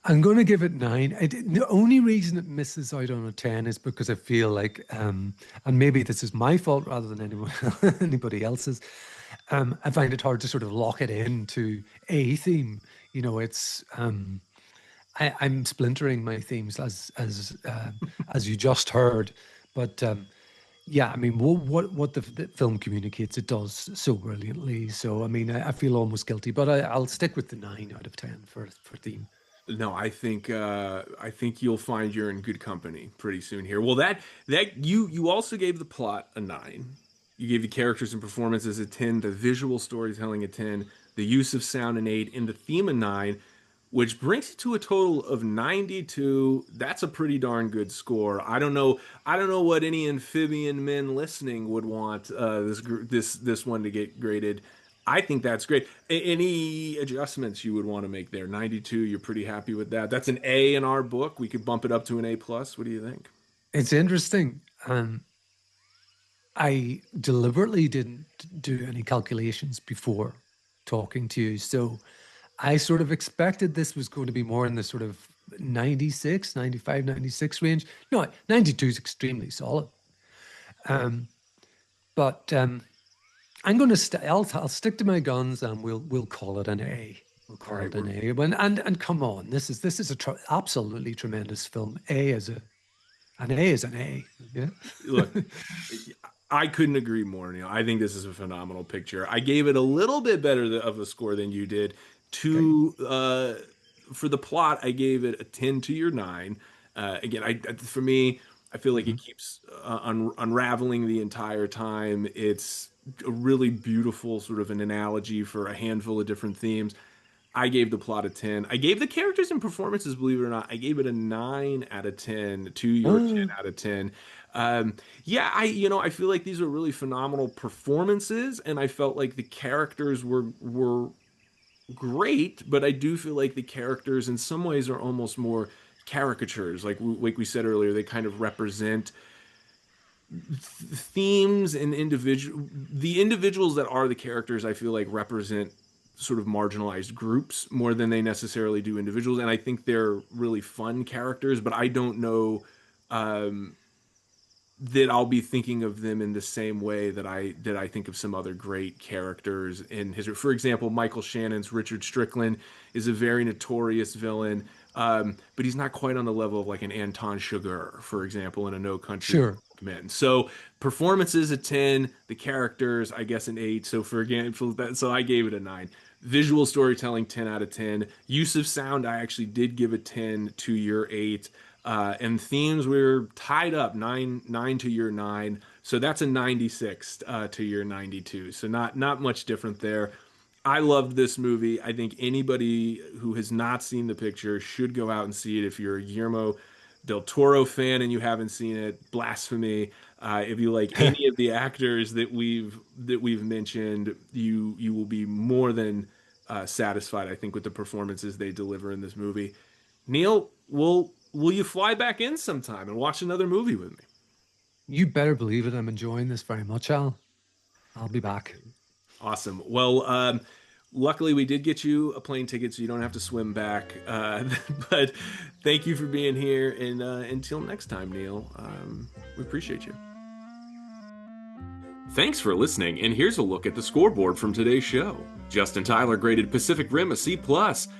I'm going to give it 9. The only reason it misses out on a 10 is because I feel like, and maybe this is my fault rather than anybody else's. I find it hard to sort of lock it into a theme. It's I'm splintering my themes as you just heard, but yeah, I mean, what the film communicates, it does so brilliantly. So I mean, I feel almost guilty, but I'll stick with the 9 out of 10 for theme. No, I think you'll find you're in good company pretty soon here. Well, that you also gave the plot a 9. You gave the characters and performances a 10, the visual storytelling a 10, the use of sound an 8, and the theme a 9, which brings it to a total of 92. That's a pretty darn good score. I don't know what any amphibian men listening would want this one to get graded. I think that's great. Any adjustments you would want to make there? 92, you're pretty happy with that. That's an A in our book. We could bump it up to an A plus. What do you think? It's interesting. I deliberately didn't do any calculations before talking to you. So I sort of expected this was going to be more in the sort of 96, 95, 96 range. No, 92 is extremely solid. But I'm going to I'll stick to my guns and we'll call it an A. We'll All call right, it an A. And come on, this is absolutely tremendous film. An A is an A. Yeah. look, I couldn't agree more, Neil. I think this is a phenomenal picture. I gave it a little bit better of a score than you did. Okay. For the plot, I gave it a 10 to your 9. Again, for me, I feel like Mhm. it keeps unraveling the entire time. It's a really beautiful sort of an analogy for a handful of different themes. I gave the plot a 10. I gave the characters and performances, believe it or not, I gave it a 9 out of 10 to your 10 Ah, out of 10. Um, yeah, I feel like these are really phenomenal performances, and I felt like the characters were great, but I do feel like the characters in some ways are almost more caricatures. Like we said earlier, they kind of represent themes and the individuals that are the characters. I feel like represent sort of marginalized groups more than they necessarily do individuals, and I think they're really fun characters, but I don't know um, that I'll be thinking of them in the same way that I think of some other great characters in history. For example, Michael Shannon's Richard Strickland is a very notorious villain, but he's not quite on the level of like an Anton Chigurh, for example, in A No Country for sure. Old Men. So performances a 10, the characters I guess an 8. So for example, so I gave it a 9. Visual storytelling 10 out of 10. Use of sound I actually did give a 10 to your 8. And themes we're tied up 9 to your 9, so that's a 96 to your 92. So not much different there. I loved this movie. I think anybody who has not seen the picture should go out and see it. If you're a Guillermo Del Toro fan and you haven't seen it, blasphemy. If you like any of the actors that we've mentioned, you will be more than satisfied, I think, with the performances they deliver in this movie. Neal, will you fly back in sometime and watch another movie with me? You better believe it. I'm enjoying this very much, Al. I'll be back. Awesome. Well, luckily we did get you a plane ticket, so you don't have to swim back. But thank you for being here, and until next time, Neal, we appreciate you. Thanks for listening, and here's a look at the scoreboard from today's show. Justin Tyler graded Pacific Rim a C+,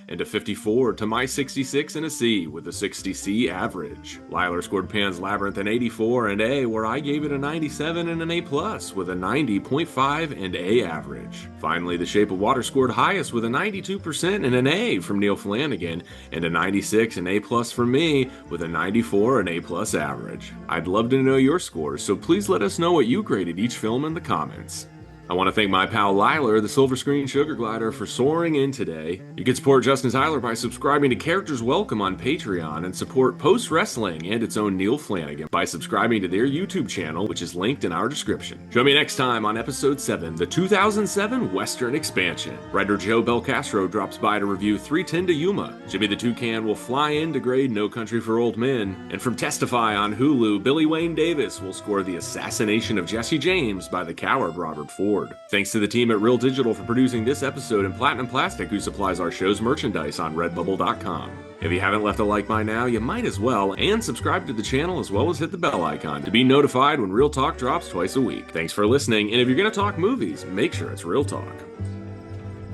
and a 54 to my 66 and a C with a 60C average. Liler scored Pan's Labyrinth an 84 and A, where I gave it a 97 and an A+, with a 90.5 and A average. Finally, The Shape of Water scored highest with a 92% and an A from Neal Flanagan, and a 96 and A+ from me, with a 94 and A+ average. I'd love to know your scores, so please let us know what you graded each film in the comments. I want to thank my pal Liler, the Silver Screen Sugar Glider, for soaring in today. You can support Justin Tyler by subscribing to Characters Welcome on Patreon, and support Post Wrestling and its own Neal Flanagan by subscribing to their YouTube channel, which is linked in our description. Join me next time on Episode 7, the 2007 Western Expansion. Writer Joe Belcastro drops by to review 310 to Yuma. Jimmy the Toucan will fly in to grade No Country for Old Men. And from Testify on Hulu, Billy Wayne Davis will score The Assassination of Jesse James by the coward Robert Ford. Thanks to the team at Real Digital for producing this episode, and Platinum Plastic, who supplies our show's merchandise on redbubble.com. If you haven't left a like by now, you might as well, and subscribe to the channel as well as hit the bell icon to be notified when Real Talk drops twice a week. Thanks for listening, and if you're going to talk movies, make sure it's Real Talk.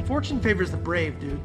Fortune favors the brave, dude.